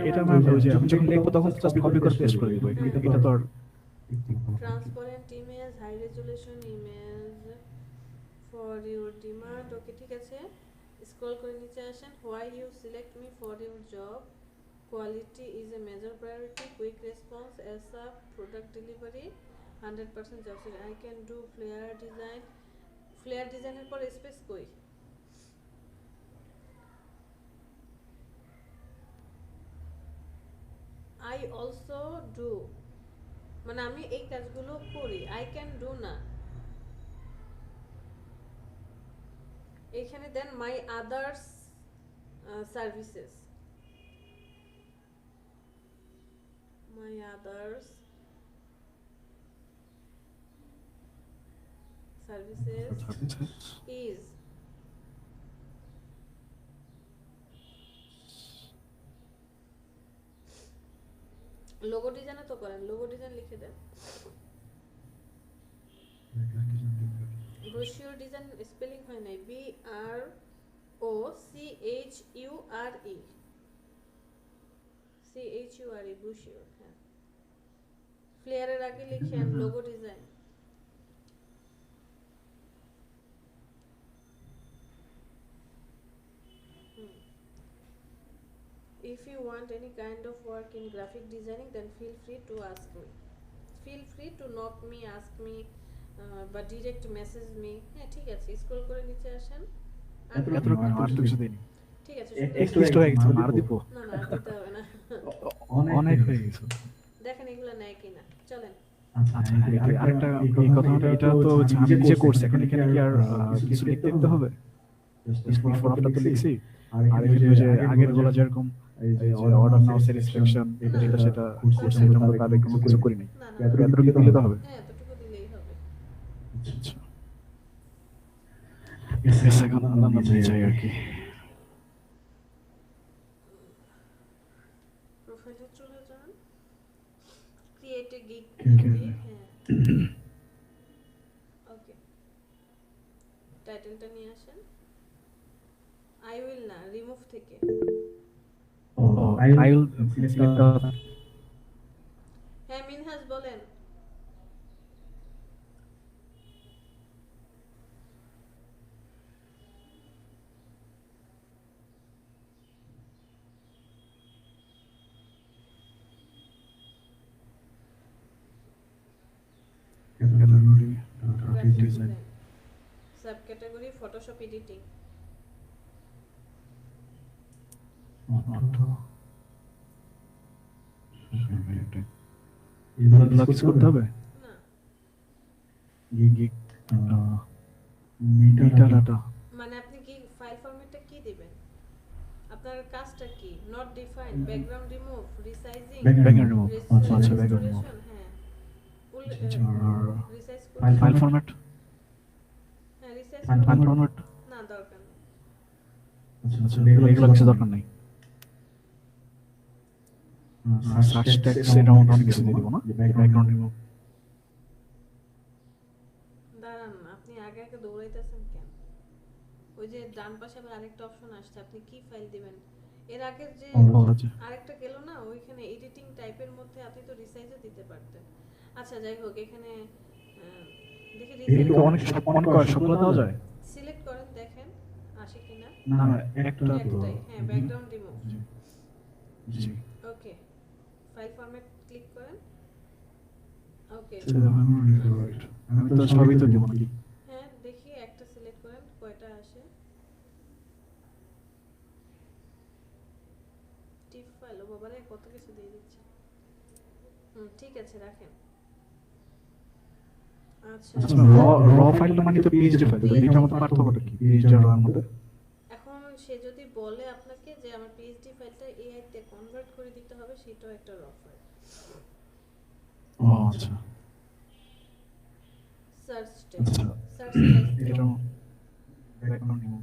এটা আমি ওই যে আমি যখন লিখবো তখন জাস্ট কপি করে পেস্ট করে দিব, এটা তো আর transparent image, high resolution image for your demand, okay ঠিক আছে। স্ক্রল করে নিচে আসেন, why you select me for your job, quality is a major priority, quick response, ASAP, product delivery, 100% job select, I can do flyer design. Flyer ডিজাইনের পর space কই, I also do, মানে আমি এই কাজগুলো করি, আই ক্যান ডু না। এখানে দেন my others services, my others services is logo ডিজাইনে তো করেন, লোগো ডিজাইন লিখে দেন। ব্রোশিওর ডিজাইন স্পেলিং হয় নাই, BROCHURE ব্রোশিওর। হ্যাঁ ফ্লেয়ারের আগে লিখেন logo design. If you want any kind of work in graphic designing, then feel free to ask me. Feel free to knock me, ask me, বা direct message me. হ্যাঁ ঠিক আছে, scroll করে নিচে আসেন। আর তো কিছু দিইনি, ঠিক আছে, এক্সট্রা হয়ে গেছে আর দিব না না আর দিতে হবে না। অনেক হয়ে গেছে। দেখেন এগুলো নেয় কিনা, চলেন। আরেকটা এই কথাটা, এটা তো আমি নিজে করছি, এখন এখানে কি আর কিছু লিখতে হবে? ফর্মটা তো লিখছি, আর এই যে আগের গুলো যেরকম এই যে অর্ডার নাও স্যাটিসফ্যাকশন এটা সেটা করছে, এটা আমরা তাদের কোনো কিছু করি নাই। না না এতটুকু দিলে তো হবে। হ্যাঁ এতটুকু দিলেই হবে। আচ্ছা এস এখন আমরা নিয়ে যাই আর কি। প্রোফাইলে চলে যান, ক্রিয়েট এ গিগ Okay. হ্যাঁ ওকে, টাইটেলটা নিয়ে আসেন। আই উইল না, রিমুভ থেকে। I will select the হ্যাঁ মিনহাজ বলেন। category graphic design. Sub category Photoshop editing. এগুলো কিছু করতে হবে? না গিগ মেটা ডাটা মানে আপনি কি ফাইল ফরম্যাটটা কি দিবেন, আপনার কাজটা কি? Not define, background remove, resizing, background remove, আচ্ছা background remove, হ্যাঁ রিসাইজ ফাইল ফরম্যাট, হ্যাঁ রিসাইজ ফাইল ফরম্যাট, না দরকার নেই। আচ্ছা এগুলো কিছু দরকার নাই। সার্চ ট্যাক্স এটা আমরা অনেক কিছু দিয়ে দিব না, ব্যাকগ্রাউন্ড রিমুভ। দাঁড়ান না, আপনি আগে আগে দৌড়াইতেছেন কেন? ওই যে ডান পাশে আবার আরেকটা অপশন আসছে, আপনি কি ফাইল দিবেন? এর আগে যে আচ্ছা আরেকটা গেল না, ওইখানে এডিটিং টাইপের মধ্যে আপনি তো রিসাইজও দিতে পারতেন। আচ্ছা যাই হোক, এখানে দেখি রিসাইজ এগুলো অনেক সব অন করা সবগুলো দেওয়া যায় সিলেক্ট করেন, দেখেন আসে কিনা। না একটা তো একটাই, হ্যাঁ ব্যাকগ্রাউন্ড রিমুভ। জি ওকে, ফাইল ফরম্যাট ক্লিক করেন। ওকে আমি তো সবই তো দিব নাকি? হ্যাঁ দেখি একটা সিলেক্ট করেন কয়টা আসে। টিপ ফাইল, ও বাবারে কত কিছু দিয়ে দিচ্ছে। ঠিক আছে রাখেন। আচ্ছা আচ্ছা র ফাইলটা মানে তো পিএইচডি ফাইল, তো এটার মধ্যে পার্থক্যটা কি পিএইচডি আর এর মধ্যে? এখন সে যদি বলে আপনাকে যে আমার পিএইচডি ফাইলটা এআই তে কনভার্ট করে দিতে হবে, সেটাও একটা র ফাইল। ও আচ্ছা সার্চ ট্যাগ, আচ্ছা সার্চ এটা tag background remove.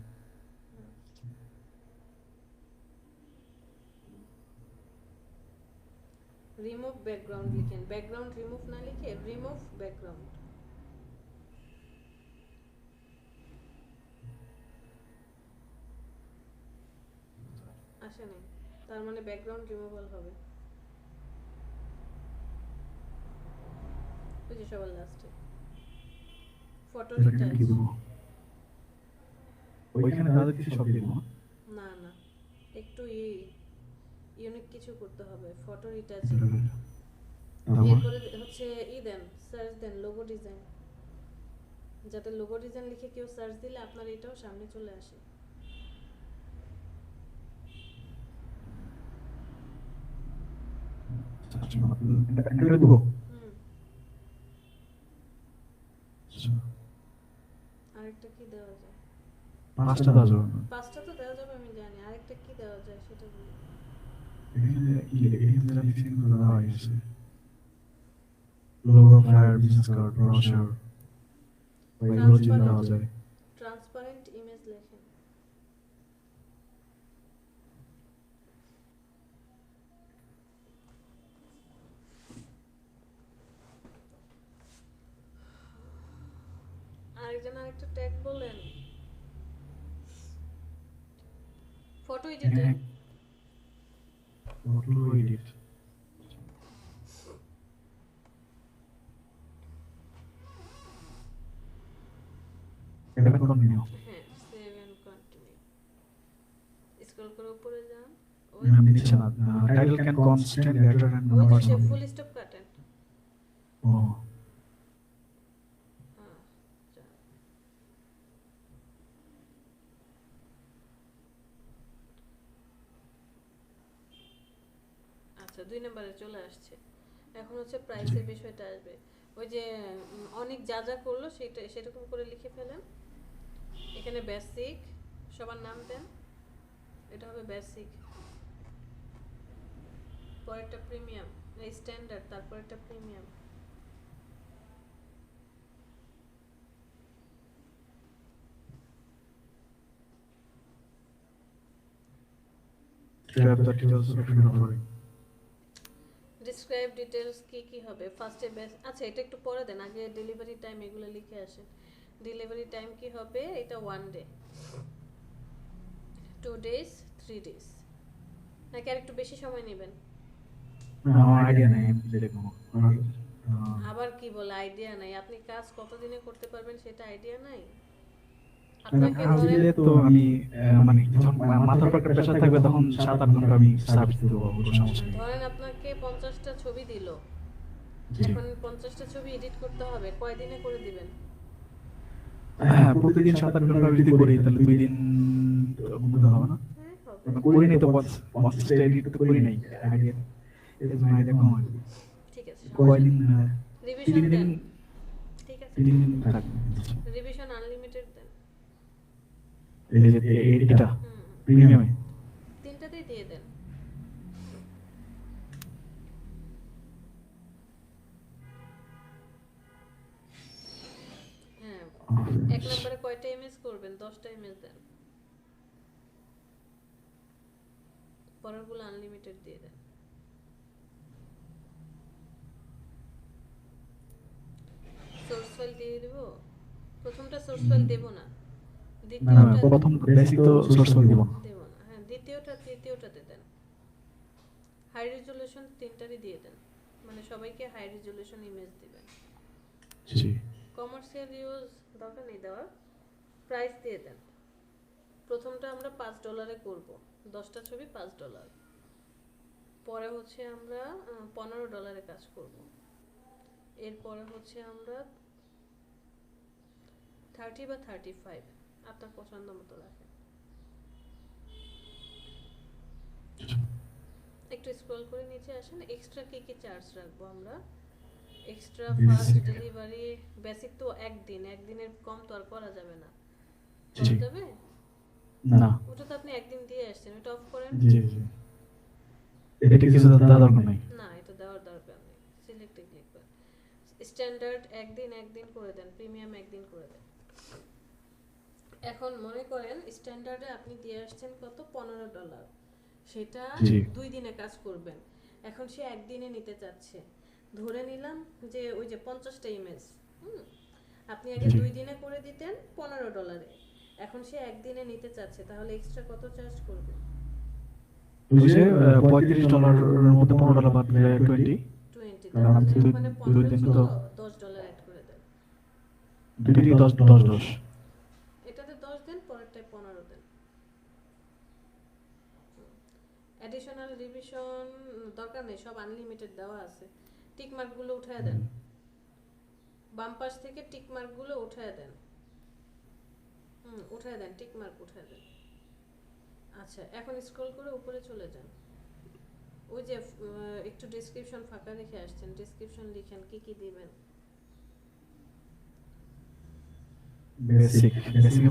Remove background লিখেন, ব্যাকগ্রাউন্ড রিমুভ না লিখে রিমুভ ব্যাকগ্রাউন্ড। আসে নাই, তার মানে ব্যাকগ্রাউন্ড রিমুভাল হবে। ওই যে সবার লাস্টে ফটো এটা রিটাচ। কি দিব? ওইখানে দাদা কিছু সব দিব না? না না, একটু ইউনিক কিছু করতে হবে। ফটো রিটাচ, তারপর এরপরে হচ্ছে দেন সার্চ দেন লোগো ডিজাইন, যাতে লোগো ডিজাইন লিখে কেউ সার্চ দিলে আপনার এটাও সামনে চলে আসে। এটা দিব? আরেকটা কি দেওয়া যায়? পাঁচটা দাও যাবে না? পাঁচটা তো দেওয়া যাবে আমি জানি, আরেকটা কি দেওয়া যায় সেটা বলি। এখানে কি এখানে যা লিখছেন ওগুলো দেওয়া হয়েছে। লোগো, ফ্লায়ার, বিজনেস কার্ড, ব্রোশার, এগুলো যদি দেওয়া যায়। ট্রান্সপারেন্ট ইমেজ লেখেন। আরেকজন আরেকটা ট্যাগ বলেন। ফটো এডিটর, ফটো এডিট, এটা কন্টিনিউ। হ্যাঁ সেভ এন্ড কন্টিনিউ। স্ক্রল করে উপরে যান, আমি নিচে না title can constant letter and ওই নাম্বারস যে অনলি। ফুল স্টপ কাটেন। ও আচ্ছা 2 নম্বরে চলে আসছে। এখন হচ্ছে প্রাইসের বিষয়টা আসবে। ওই যে অনেক যা যা করলো সেটা সেরকম করে লিখে ফেলেন। এখানে বেসিক সবার নাম দেন, এটা হবে বেসিক। পরেরটা প্রিমিয়াম, এই স্ট্যান্ডার্ড, তারপরেরটা premium. Describe the details of your offering. Describe details কি কি হবে ফার্স্টে? আচ্ছা এটা একটু পরে দেন, আগে ডেলিভারি টাইম এগুলো লিখে আসেন। ডেলিভারি টাইম কি হবে? এটা 1 ডে, 2 ডেজ, 3 ডেজ, নাকি আর একটু বেশি সময় নেবেন? আমার আইডিয়া নাই, আমি দেখবো। আবার কি বলে আইডিয়া নাই? আপনি কাজ কতদিনে করতে পারবেন সেটা আইডিয়া নাই? কাজ দিলে তো আমি মানে যখন মাথার উপর একটা প্রেশার থাকবে তখন 7-8 ঘন্টা আমি সার্ভিস দিতে পারবো, কোনো সমস্যা নেই। ধরেন আপনাকে 50টা ছবি দিল, জি। এখন 50টা ছবি এডিট করতে হবে, কয় দিনে করে দিবেন? হ্যাঁ, প্রতিদিন 7-8 ঘন্টা যদি করি তাহলে 2 দিন মধ্যে হবে না? হ্যাঁ হবে। করি নাই তো, প্রসেসটা এডিট তো করি নাই, আইডিয়া এই জন্য আইডিয়া কম হয়। ঠিক আছে, কয়দিন? রিভিশন 3 দেন। দিন। ঠিক আছে, 3 দিন থাকবে। রিভিশন আনলিমিটেড দেন। এই যে এটা হুম, প্রিমিয়ামে। তিনটাতেই দিয়ে দেন। হ্যাঁ, এক নম্বরে কয়টা ইমেজ করবেন? 10টা ইমেজ দেন। পরেরগুলো আনলিমিটেড দিয়ে দেন। সোর্স ফাইল দিয়ে দিব। প্রথমটা সোর্স ফাইল দেব না, না, দ্বিতীয়টা প্রথম বেসিক তো সোর্স ফাইল দিব। দেব না। হ্যাঁ, দ্বিতীয়টা তৃতীয়টাতে দেন। হাই রেজুলেশন তিনটারই দিয়ে দেন, মানে সবাইকে হাই রেজুলেশন ইমেজ দিবেন। জি। কমার্শিয়াল ইউজ দরকার নেই দেওয়ার, প্রাইস দিয়ে দেন। প্রথমটা আমরা $5 করব, 10টা ছবি $5। পরে হচ্ছে আমরা $15 কাজ করব। এরপরে হচ্ছে আমরা 30 বা 35, আপনার পছন্দ মতো রাখেন। একটু স্ক্রল করে নিচে আসেন। এক্সট্রা কি কি চার্জ রাখবো আমরা? এক্সট্রা ফাস্ট ডেলিভারি, বেসিক তো একদিনের কম তো আর করা যাবে না। করা জি। যাবে? না। ওটা তো আপনি একদিন দিয়ে আসছেন, ওটা অফ করেন। জি জি। এটা কিছু দেওয়ার দরকার নাই। না, এটা দেওয়ার দরকার নেই, সিলেক্টে ক্লিক করেন। স্ট্যান্ডার্ড একদিন করে দেন, প্রিমিয়াম একদিন করে দেন। এখন মনে করেন স্ট্যান্ডার্ডে আপনি দিয়ে আসছেন কত? $15, সেটা জি। 2 দিনে কাজ করবেন। এখন সে একদিনে নিতে চাচ্ছে, ধরে নিলাম যে ওই যে 50টা ইমেজ, আপনি আগে জি। 2 দিনে করে দিতেন $15, এখন সে একদিনে নিতে চাচ্ছে, তাহলে এক্সট্রা কত চার্জ করবে? ওই যে $35 এর মধ্যে $15 বাদ দিলে 20। 20, কারণ আমি তাহলে দুই- ওখানে দুই 15 দিন ছিল, তো $10 অ্যাড করে দেন। 2 থেকে 10। এটাতে 10 দেন, পরেরটায় 15 দেন। অ্যাডিশনাল রিভিশন দরকার নেই, সব আনলিমিটেড দেওয়া আছে। টিক মার্কগুলো উঠায় দেন, বাম পাশ থেকে টিক মার্কগুলো উঠায় দেন। উঠায় দেন, টিক মার্ক উঠায় দেন। আচ্ছা, এখন স্ক্রল করে উপরে চলে যান। ওই যে একটু ডেসক্রিপশন ফাঁকা রেখে আসছেন, ডেসক্রিপশন লিখেন কি কি দিবেন। বেসিক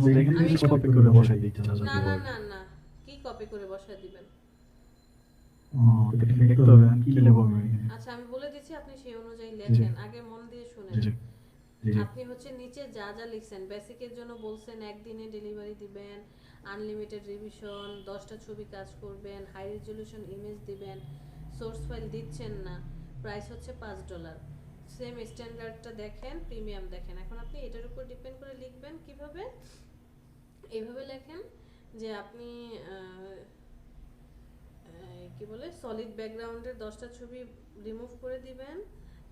বলতে এখানে আমি কিছু কপি করে বসাই দিচ্ছি না না না না, কি কপি করে বসায় দিবেন? তো এটা দেখতে হবে আমি কি লিখব আমি এখানে। আচ্ছা, আমি বলে দিচ্ছি, আপনি সেই অনুযায়ী লেখেন, আগে মন দিয়ে শুনেন। জি জি। আপনি হচ্ছে নিচে যা যা লিখছেন, বেসিকের জন্য বলছেন একদিনে ডেলিভারি দিবেন, আনলিমিটেড রিভিশন, 10টা ছবি কাজ করবেন, হাই রেজলিউশন ইমেজ দিবেন, সোর্স ফাইল দিচ্ছেন না, প্রাইস হচ্ছে $5। সেম স্ট্যান্ডার্ডটা দেখেন, প্রিমিয়াম দেখেন। এখন আপনি এটার উপর ডিপেন্ড করে লিখবেন কিভাবে? এইভাবে লেখেন যে আপনি কি বলে সলিড ব্যাকগ্রাউন্ডের 10টা ছবি রিমুভ করে দিবেন,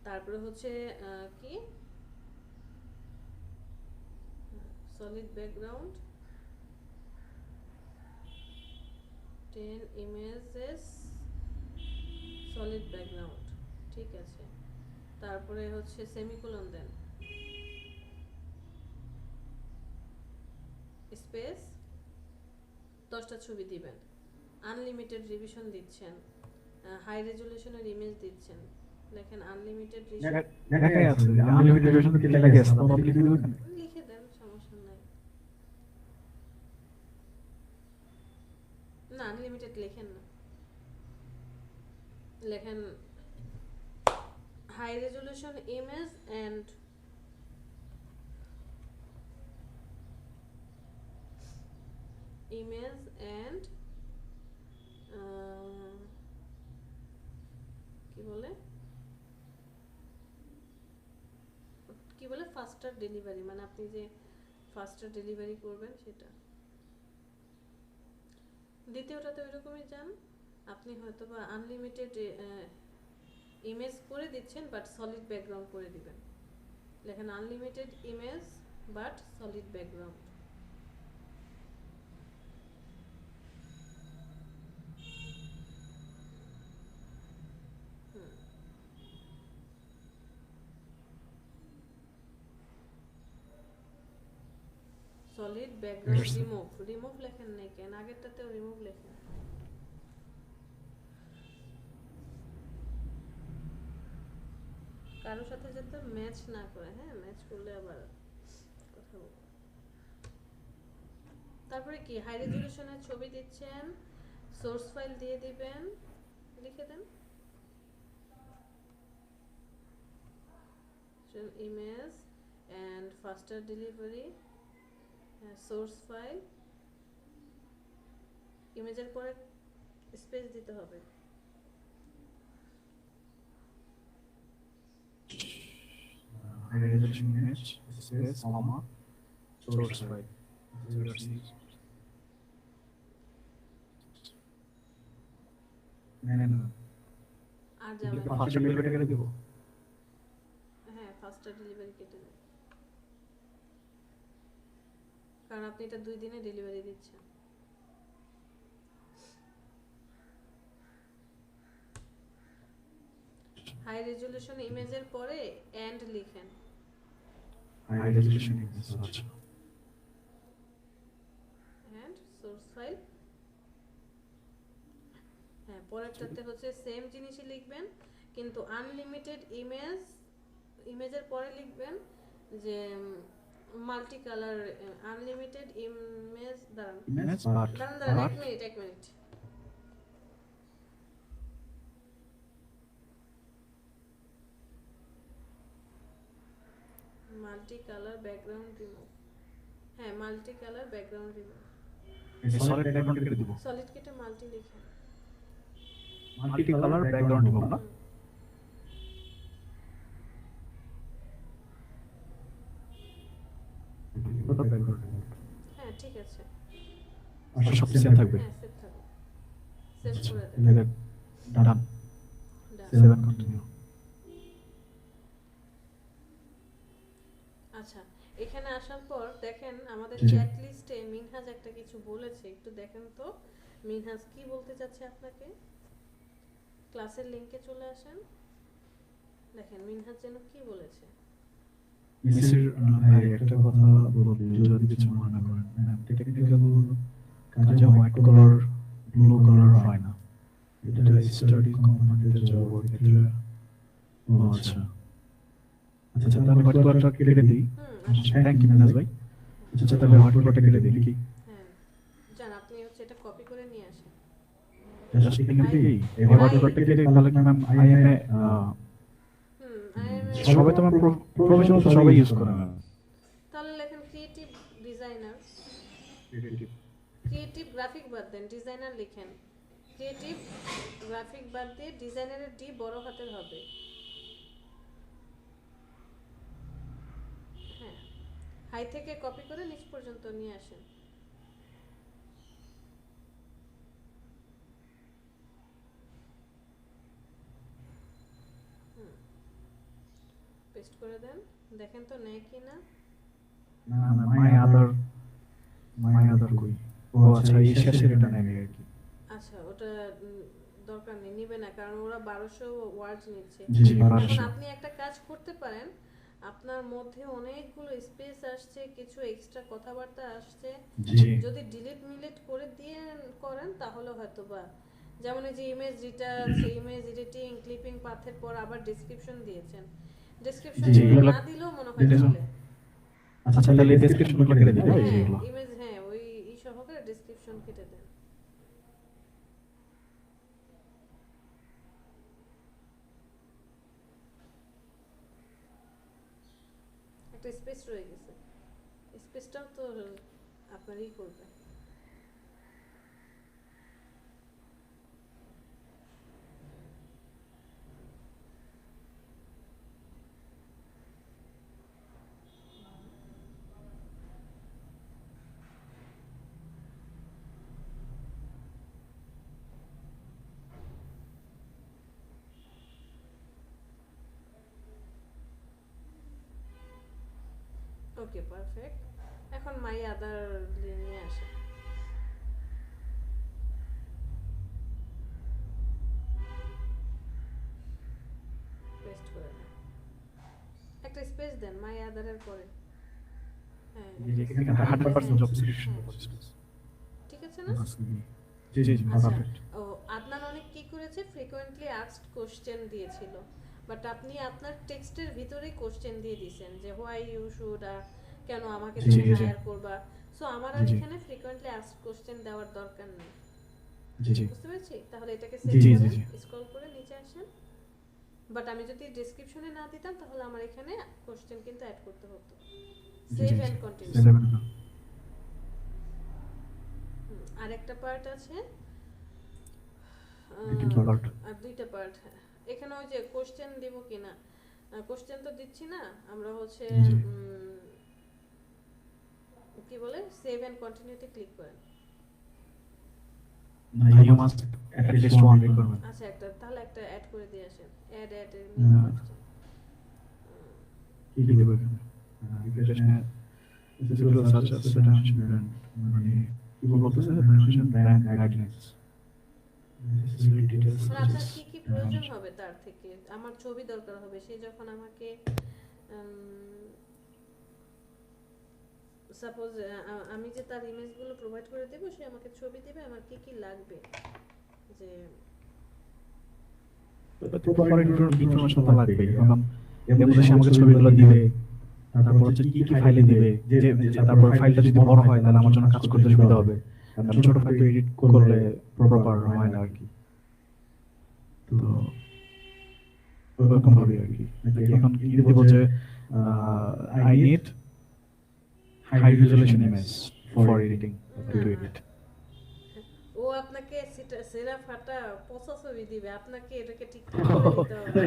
তারপরে হচ্ছে কি solid background 10 images solid background, ঠিক আছে। তারপরে হচ্ছে সেমিকোলন দেন, স্পেস, 10টা ছবি দিবেন, আনলিমিটেড রিভিশন দিচ্ছেন, হাই রেজুলেশনের ইমেজ দিচ্ছেন, লেখেন আনলিমিটেড লেখাই আছে আনলিমিটেড রেজুলেশন কি লেখা আছে তো আপনি লিখে দিবেন। লিখে দেন, সমস্যা নাই। না, আনলিমিটেড লেখেন না, লেখেন হাই রেজলিউশন ইমেজ অ্যান্ড কি বলে ফাস্টার ডেলিভারি, মানে আপনি যে ফাস্টার ডেলিভারি করবেন সেটা। দ্বিতীয়টাতে ওইরকমই যান, আপনি হয়তো বা আনলিমিটেড ইমেজ করে দিচ্ছেন বাট সলিড ব্যাকগ্রাউন্ড করে দিবেন। লেখেন unlimited image but solid background. Solid background remove লেখেন নাই কেন? আগেরটাতেও রিমুভ লেখেন। কারোর সাথে যাতে ম্যাচ না করে, হ্যাঁ ম্যাচ করলে আবার কথা বলবো। তারপরে কি হাই রেজলিউশনের ছবি দিচ্ছেন, সোর্স ফাইল দিয়ে দিবেন, লিখে দেন image and faster delivery source file. ইমেজের পরে স্পেস দিতে হবে। high resolution image, space, comma, source file. আর যাবে না। ফার্স্ট ডেলিভারি করে দেব। হ্যাঁ ফাস্টার ডেলিভারি কেটে দেন, কারণ আপনি এটা 2 দিনে ডেলিভারি দিচ্ছেন। হাই রেজলিউশন ইমেজের পরে এন্ড লিখেন, high resolution image, আচ্ছা। And source file. হ্যাঁ পরেরটাতে হচ্ছে সেম জিনিসই লিখবেন, কিন্তু আনলিমিটেড ইমেজের পরে লিখবেন যে multi colour unlimited image. Image, দাঁড়ান এক minute. Multi colour background remove. হ্যাঁ multi colour background remove. solid background করে দেব। সলিড কেটে মাল্টি লিখেন। মাল্টি কালার ব্যাকগ্রাউন্ড দেব না। কত ব্যাকগ্রাউন্ড? হ্যাঁ ঠিক আছে, আচ্ছা সব সেম থাকবে। হ্যাঁ সেভ থাকবে, সেভ করে দেন। লেখেন ডান। Done. 7 কন্টিনিউ। আচ্ছা এখানে আসার পর দেখেন আমাদের জি। চ্যাট লিস্টে মিনহাজ একটা কিছু বলেছে, একটু দেখেন তো মিনহাজ কি বলতে চাচ্ছে আপনাকে। ক্লাসের লিংকে চলে আসেন, দেখেন মিনহাজ যেন কি বলেছে। মিসের ভাই একটা কথা বলবো যদি কিছু মনে না করেন। টেকনিক্যাল কাজে হোয়াইট কালার ব্লু কালার হয় না। এটা স্টাডি কম্পোনেন্টে জব ক্ষেত্রে। ও আচ্ছা আচ্ছা তাহলে হোয়াইট কালারটা কেটে দিই। আচ্ছা থ্যাংক ইউ মিনাজ ভাই। আচ্ছা তাহলে হোয়াইট কালারটা কেটে দিই নাকি? হ্যাঁ জান আপনি হচ্ছে এটা কপি করে নিয়ে আসেন। জাস্ট এখানে দিই এই হোয়াইট কালারটা কেটে তাহলে কি ম্যাম আইএমএ সবাই তো আমার প্রফেশনাল সবাই ইউজ করে ম্যাম। তাহলে লেখেন ক্রিয়েটিভ ডিজাইনার, ক্রিয়েটিভ গ্রাফিক বাদ দেন, ডিজাইনার লিখেন। ক্রিয়েটিভ গ্রাফিক বাদ দিয়ে ডিজাইনারের ডি বড় হাতের হবে। হ্যাঁ হাই থেকে কপি করে নিচ পর্যন্ত নিয়ে আসেন। পেস্ট করে দেন, দেখেন তো নেয় কি না। না না মাই আদার কই। ও আচ্ছা এই শেষের এটা নেবে আর কি। আচ্ছা ওটা দরকার নেই, নিবে না, কারণ ওরা 1200 ওয়ার্ড নিচ্ছে। জি জি এখন 1200। আপনি একটা কাজ করতে পারেন, আপনার মধ্যে অনেকগুলো স্পেস আসছে, কিছু এক্সট্রা কথাবার্তা আসছে, জি যদি ডিলিট মিলিট করে দিয়ে করেন তাহলে হয়তো বা, যেমন এই যে ইমেজ ইমেজ এডিটিং ক্লিপিং পাথের পর আবার ডেসক্রিপশন দিয়েছেন, ডেসক্রিপশন জি, না দিলেও মনে হয় চলে। আচ্ছা তাহলে ডেসক্রিপশনগুলো কেটে দিই এই যেগুলো। ইমেজ হ্যাঁ ওই সহকারে ডেসক্রিপশন কেটে দেন। একটা স্পেস রয়ে গেছে, স্পেসটাও তো আপনারই করবে। ওকে, পারফেক্ট। এখন মাই আদার নিয়ে আসে। পেস্ট করে দেন, একটা স্পেস দেন মাই আদারের পরে। হ্যাঁ, এখানে 100% জব সিলেকশন ঠিক আছে না? জি জি আচ্ছা, পারফেক্ট। ও আদনান অনেক কি করেছে, ফ্রিকোয়েন্টলি আস্কড কোশ্চেন দিয়েছিল, বাট আপনি আপনার টেক্সটের ভিতরেই কোশ্চেন দিয়ে দিয়েছেন যে হোয়াই ইউ শুড, কেন আমাকে জি, তুমি জি, জি। হায়ার করবা। সো আমার আর জি, জি। এখানে ফ্রিকোয়েন্টলি আস্কড কোশ্চেন দেওয়ার দরকার নেই। জি জি বুঝতে পেরেছি? তাহলে এটাকে জি, সেভ জি, করেন, জি। স্ক্রল করে নিচে আসেন। বাট আমি যদি ডেসক্রিপশনে না দিতাম তাহলে আমার এখানে কোশ্চেন কিন্তু অ্যাড করতে হতো। Save and continue. আরেকটা পার্ট আছে, আর দুইটা পার্ট। এখানে ওই যে কোশ্চেন দিব কিনা, কোশ্চেন তো দিচ্ছি না আমরা, হচ্ছে জি। কি বলে, সেভ এন্ড কন্টিনিউতে ক্লিক করেন। You must at least one requirement. আচ্ছা, একটা তাহলে একটা অ্যাড করে দিয়ে আসেন, অ্যাড অ্যাড এর হ্যাঁ। কি দেবো এখানে? এখানে সেগুলো such as financial brand, মানে কি বলতেছে financial brand guidelines. Necessary details মানে such আপনার as কি কি প্রয়োজন হবে তার থেকে, আমার ছবি দরকার হবে, সে যখন আমাকে সাপোজ আমি যে তার ইমেজগুলো প্রোভাইড করে দেব, সে আমাকে ছবি দেবে, আমার কি কি লাগবে, যে প্রপার ইনফরমেশন তো লাগবে, কারণ এর মধ্যে সে আমাকে ছবিগুলো দিবে, তারপর হচ্ছে কি কি ফাইলে দিবে, যে তারপর ফাইলটা যদি বড় হয় তাহলে আমার জন্য কাজ করতে সুবিধা হবে, কারণ ছোট ফাইল তো এডিট করলে প্রপার হয় না আর কি। তো ওরকম ভাবে আর কি। এখন কি দিব যে I need high resolution image for editing to edit. ও আপনাকে সেরা ফাটা পচা ছবি দিবে, আপনাকে এটাকে ঠিকঠাক করে দিতে হবে।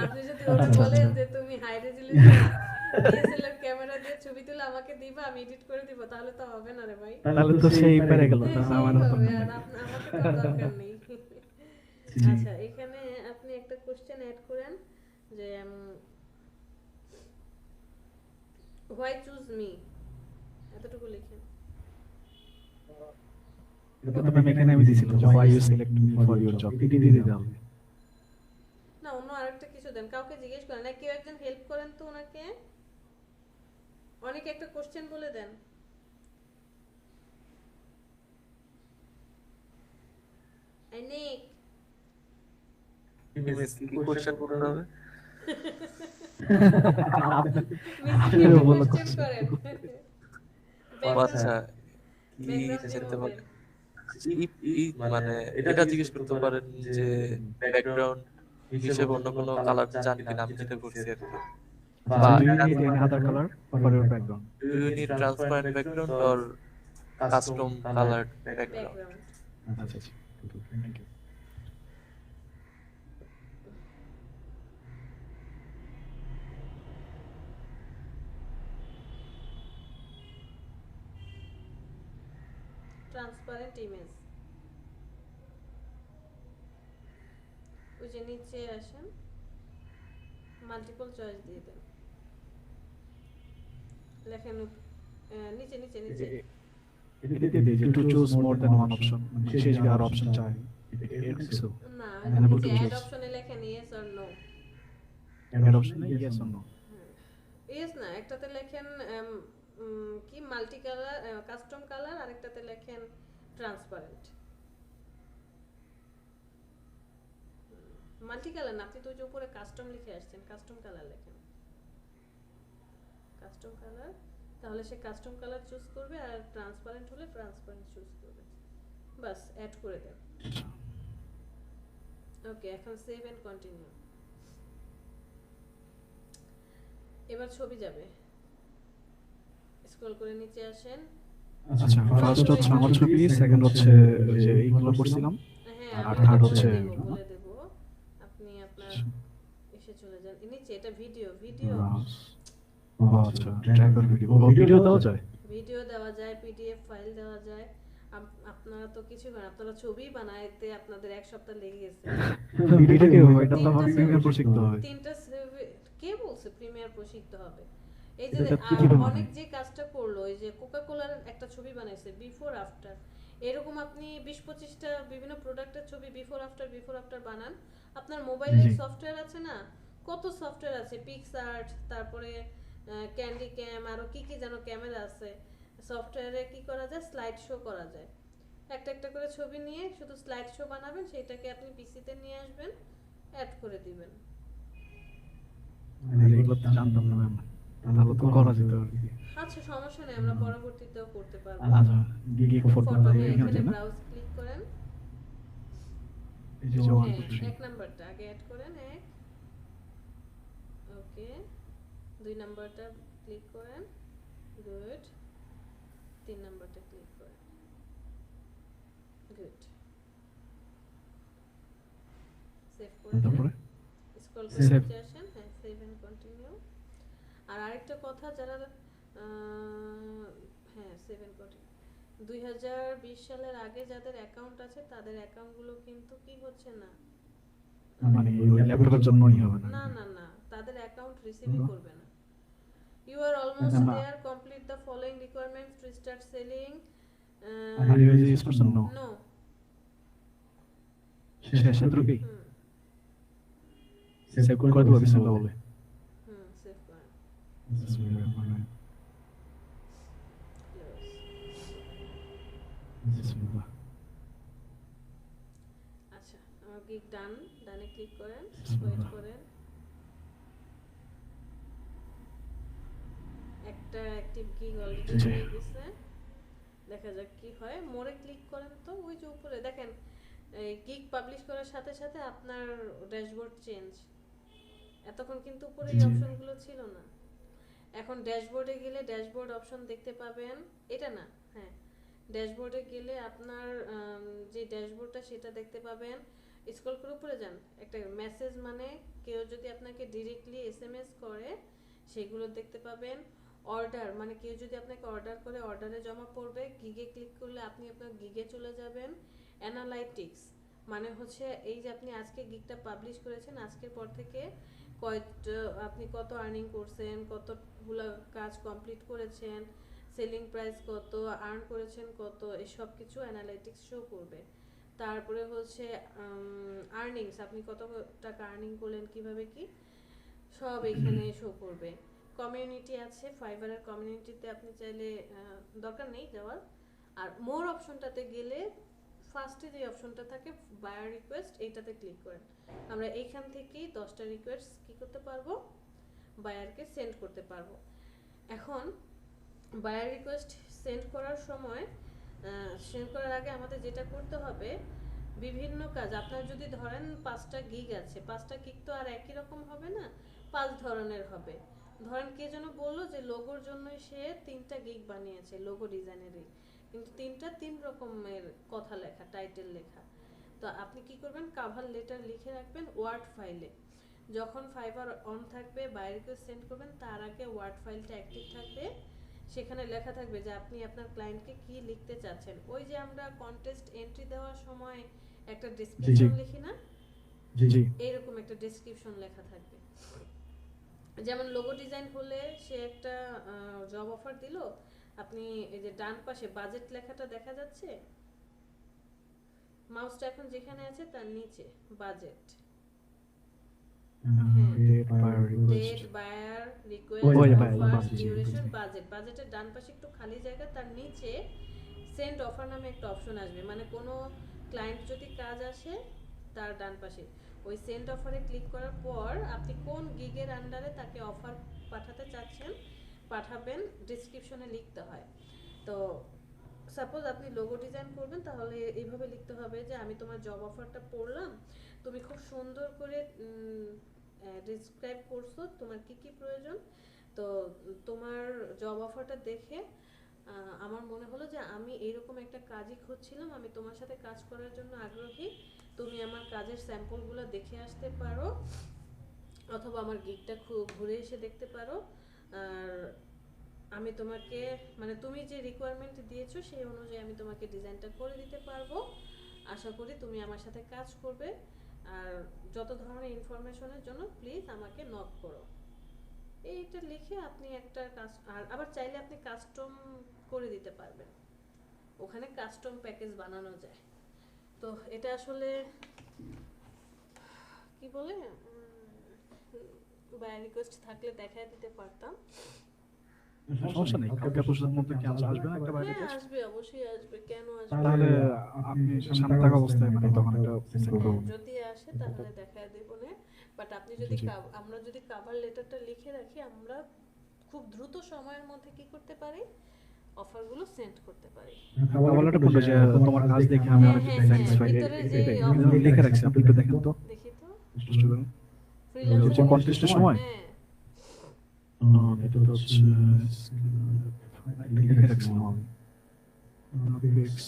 আপনি যদি ওটা বলেন যে তুমি হাই রেজলিউশন ডিএসএলআর ক্যামেরা দিয়ে ছবি তুলে আমাকে দিবা, আমি এডিট করে দিব, তাহলে তো হবে না রে ভাই। তাহলে তো সেই পেরে গেল, হ্যাঁ, তাহলে আমার সেই উপর হবে, না। আর আমাকে তো আর দরকার নেই। জি। আচ্ছা, এখানে আপনি একটা কোশ্চেন অ্যাড করেন যে হোয়াই চুজ মি, এতটুকু লিখেন। এখানে আমি দিয়েছিলাম যে why you select me for your job, এটি দিয়ে দিতে হবে। না, অন্য আরেকটা কিছু দেন, কাউকে জিজ্ঞেস করেন না, কেউ একজন হেল্প করেন তো ওনাকে, অনেকে একটা কোশ্চেন বলে দেন। অনেক ইমেজ কি কোশ্চেন করতে হবে? কোশ্চেন করেন। আচ্ছা, কি জানতে পারেন? মানে এটা জিজ্ঞেস করতে পারেন যে ব্যাকগ্রাউন্ড হিসেবে অন্য কোনো কালার চান কিনা, আমি যেটা করছি আর কি। So do you need any other color for your background? Do you need transparent background or custom colored background? Background. আচ্ছা আচ্ছা, থ্যাংক ইউ। ট্রান্সপারেন্ট ইমেজ, ওই যে নিচে আসেন, মাল্টিপল চয়েস দিয়ে দেন, লেখেন নিচে নিচে নিচে এটাতে দেই যে to choose more than one option, মানে সেই জায়গায় আর অপশন চাই, এর কিছু না, Enable নিচে to অ্যাড choose. অপশনে লেখেন ইয়েস অর নো। এর অপশনে yes or no। ইয়েস না, একটাতে লেখেন কি মাল্টি কালার কাস্টম কালার, আরেকটাতে লেখেন ট্রান্সপারেন্ট। মাল্টি কালার না, আপনি তো ওই যে উপরে কাস্টম লিখে আসছেন, কাস্টম কালার লেখেন, কাস্টম কালার, তাহলে সে কাস্টম কালার চুজ করবে, আর ট্রান্সপারেন্ট হলে ট্রান্সপারেন্ট চুজ করবে। বাস, অ্যাড করে দেন। ওকে, এখন সেভ এন্ড কন্টিনিউ। এবার ছবি যাবে, স্ক্রল করে নিচে আসেন। আচ্ছা, ফার্স্ট হচ্ছে আমার ছবি, সেকেন্ড হচ্ছে ওই যে এইগুলো করছিলাম, হ্যাঁ আর আমি থার্ড এটা হচ্ছে বলে দেব আপনি আপনার এসে চলে যান নিচে। এটা ভিডিও রাস। ও আচ্ছা, ড্রাইভার ভিডিও, ও ভিডিও দেওয়া যায়। ভিডিও দেওয়া যায়, পিডিএফ ফাইল দেওয়া যায়। আপনারা তো কিছু করেন, আপনারা ছবি বানাইতে আপনাদের এক সপ্তাহ লেগে গেছে। ভিডিও কি হবে? এটা তো তিনটা আমার প্রিমিয়ার প্রো শিখতে হবে। তিনটা কে বলছে প্রিমিয়ার প্রো শিখতে হবে? এই যে এটা আর কিভাবে অনেক বানায়? যে কাজটা করলো, এই যে কোকা কোলার একটা ছবি বানাইছে বিফোর আফটার, এরকম আপনি 20-25টা বিভিন্ন প্রোডাক্টের ছবি বিফোর আফটার বানান। আপনার মোবাইলের জি। সফটওয়্যার আছে না, কত সফটওয়্যার আছে, পিক্সআর্ট, তারপরে ক্যান্ডি ক্যাম, আরো কি কি যেন ক্যামেরা আছে। সফটওয়্যারে কি করা যায়, স্লাইড শো করা যায়। একটা একটা করে ছবি নিয়ে শুধু স্লাইড শো বানাবেন, সেটাকে আপনি পিসিতে নিয়ে আসবেন, অ্যাড করে দিবেন। মানে এগুলো তো জানতাম না ম্যাম, তাহলে তো করা যেত আর কি। আচ্ছা সমস্যা নেই, আমরা পরবর্তীতেও করতে পারবো। আচ্ছা, গিগ ফটো ফটো লাগে এখানে এখানে না, ব্রাউজ ক্লিক করেন। এই যে 1 হ্যাঁ 2 3। এক নাম্বারটা আগে অ্যাড করেন, এক, ওকে। 2 নাম্বারটা ক্লিক করেন, গুড। 3 নাম্বারটা ক্লিক করেন, গুড। সেভ করে দিন, তারপরে স্ক্রল করে Save. নিচে আসেন, হ্যাঁ সেভ এন্ড কন্টিনিউ। আর আরেকটা কথা, যারা হ্যাঁ সেভ এন্ড কন্টিনিউ, 2020 সালের আগে যাদের অ্যাকাউন্ট আছে তাদের অ্যাকাউন্টগুলো কিন্তু কি হচ্ছে না, মানে ওই ল্যাপটপের জন্যই হবে না। না না না, তাদের অ্যাকাউন্ট রিসিভই করবে না। ইউ আর অলমোস্ট না, না। There, complete the following requirements to start selling. Are you this person no. No, শেষ এতটুকুই। হুম সেভ করে দেবো বিসমিল্লাহ বলে। সেভ করেন, বিসমিল্লাহ। ক্লোজ। বিসমিল্লাহ। আচ্ছা আমার গিগ ডানে ক্লিক করেন, ওয়েট বিসমিল্লাহ। করেন। একটা অ্যাক্টিভ গিগ অলরেডি জি। হয়ে গেছে, দেখা যাক কি হয়। মোরে ক্লিক করেন তো, ওই যে উপরে দেখেন এই গিগ পাবলিশ করার সাথে সাথে আপনার ড্যাশবোর্ড চেঞ্জ। এতক্ষণ কিন্তু উপরে এই জি। অপশনগুলো ছিল না। এখন ড্যাশবোর্ডে গেলে ড্যাশবোর্ড অপশন দেখতে পাবেন, এটা না, হ্যাঁ ড্যাশবোর্ডে গেলে আপনার যে ড্যাশবোর্ডটা সেটা দেখতে পাবেন। স্ক্রল করে উপরে যান, একটা মেসেজ মানে কেউ যদি আপনাকে ডিরেক্টলি এসএমএস করে সেগুলো দেখতে পাবেন। অর্ডার মানে কেউ যদি আপনাকে অর্ডার করে অর্ডারে জমা পড়বে। গিগে ক্লিক করলে আপনি আপনার গিগে চলে যাবেন। অ্যানালাইটিক্স মানে হচ্ছে এই যে আপনি আজকে গিগটা পাবলিশ করেছেন, আজকের পর থেকে আপনি কত আর্নিং করছেন, কতগুলো কাজ কমপ্লিট করেছেন, সেলিং প্রাইস কত, আর্ন করেছেন কত, এসব কিছু অ্যানালাইটিক্স শো করবে। তারপরে হচ্ছে আর্নিংস, আপনি কত টাকা আর্নিং করলেন, কিভাবে কি, সব এখানে শো করবে। কমিউনিটি আছে, ফাইবারের কমিউনিটিতে আপনি চাইলে দরকার নেই যাওয়ার। আর মোর অপশনটাতে গেলে ফার্স্টে যে অপশনটা থাকে বায়ার রিকোয়েস্ট, এইটাতে ক্লিক করেন। আমরা এইখান থেকেই 10টা রিকোয়েস্ট কি করতে পারবো, বায়ারকে সেন্ড করতে পারবো। এখন বায়ার রিকোয়েস্ট সেন্ড করার সময়, সেন্ড করার আগে আমাদের যেটা করতে হবে, বিভিন্ন কাজ, আপনার যদি ধরেন 5টা গিগ আছে, 5টা গিগ তো আর একই রকম হবে না, 5 ধরনের হবে। ধরেন কে যেন বললো যে লোগোর জন্যই সে 3টা গিগ বানিয়েছে, লোগো ডিজাইনেরই, কিন্তু 3টা 3 রকমের কথা লেখা, টাইটেল লেখা। তো আপনি কি করবেন, কাভার লেটার লিখে রাখবেন ওয়ার্ড ফাইলে। যখন ফাইবার অন থাকবে, বাইরেকে সেন্ড করবেন, তার আগে ওয়ার্ড ফাইলটা অ্যাক্টিভ থাকবে। সেখানে লেখা থাকবে যে আপনি আপনার ক্লায়েন্টকে কি লিখতে চাচ্ছেন। ওই যে আমরা কন্টেস্ট এন্ট্রি দেওয়ার সময় একটা ডেসক্রিপশন লিখি না, জি জি। এইরকম একটা ডেসক্রিপশন লেখা থাকবে। যেমন লোগো ডিজাইন হলে সে একটা জব অফার দিল, আপনি এই যে ডান পাশে বাজেট লেখাটা দেখা যাচ্ছে, মাউসটা এখন যেখানে আছে তার নিচে budget, date buyer request. Date, buyer ওই রিকোয়েস্ট, যে অফার, বাজেট, ডিউরেশন, বুঝছি। বাজেট। বাজেটের ডান পাশে একটু খালি জায়গা, তার নিচে সেন্ড অফার নামে একটা অপশন আসবে, মানে কোনো ক্লায়েন্ট যদি কাজ আসে তার ডান পাশে ওই সেন্ড অফারে ক্লিক করার পর আপনি কোন গিগের আন্ডারে তাকে অফার পাঠাতে চাচ্ছেন পাঠাবেন, ডেসক্রিপশনে লিখতে হয়। তো সাপোজ আপনি লোগো ডিজাইন করবেন, তাহলে এইভাবে লিখতে হবে যে আমি তোমার জব অফারটা পড়লাম, তুমি খুব সুন্দর করে ডিসক্রাইব করছো তোমার কি কি প্রয়োজন, তো তো তোমার জব অফারটা দেখে আমার মনে হলো যে আমি এইরকম একটা কাজই খুঁজছিলাম, আমি তোমার সাথে কাজ করার জন্য আগ্রহী। তুমি আমার কাজের স্যাম্পলগুলো দেখে আসতে পারো, অথবা আমার গিগটা ঘুরে এসে দেখতে পারো। আর আমি তোমাকে মানে তুমি যে রিকোয়ারমেন্ট দিয়েছো সেই অনুযায়ী আমি তোমাকে ডিজাইনটা করে দিতে পারবো। আশা করি তুমি আমার সাথে কাজ করবে। আর যত ধরনের ইনফরমেশনের জন্য প্লিজ আমাকে নক করো। এইটা লিখে আপনি একটা কাজ, আর আবার চাইলে আপনি কাস্টম করে দিতে পারবেন, ওখানে কাস্টম প্যাকেজ বানানো যায়। তো এটা আসলে কি বলে বা রিকোয়েস্ট থাকলে দেখায় দিতে পারতাম। সমস্যা নেই, কালকে পরশুর মধ্যে কি আসবে না একটা বাইরে হ্যাঁ আসবে, অবশ্যই আসবে, কেন আসবে না? তাহলে আপনি সামনে থাকা অবস্থায় মানে তখন একটা সেন্ড করবো। হ্যাঁ, যদি আসে তাহলে দেখায় দেবো না। বাট আপনি যদি জি। আমরা যদি কভার লেটারটা লিখে রাখি, আমরা খুব দ্রুত সময়ের মধ্যে কি করতে পারি, অফারগুলো সেন্ড করতে পারি। বলাটা বললো যে তোমার কাজ দেখে আমি অনেক স্যাটিসফাইড, ভিতরে যে আমি লিখে রাখছি, আপনি একটু দেখেন তো দেখি তো স্পষ্ট করে। ফ্রিল্যান্সার কন্টেস্টের সময় হ্যাঁ এটা তো হচ্ছে লিখে রাখছি আমি আপিক্স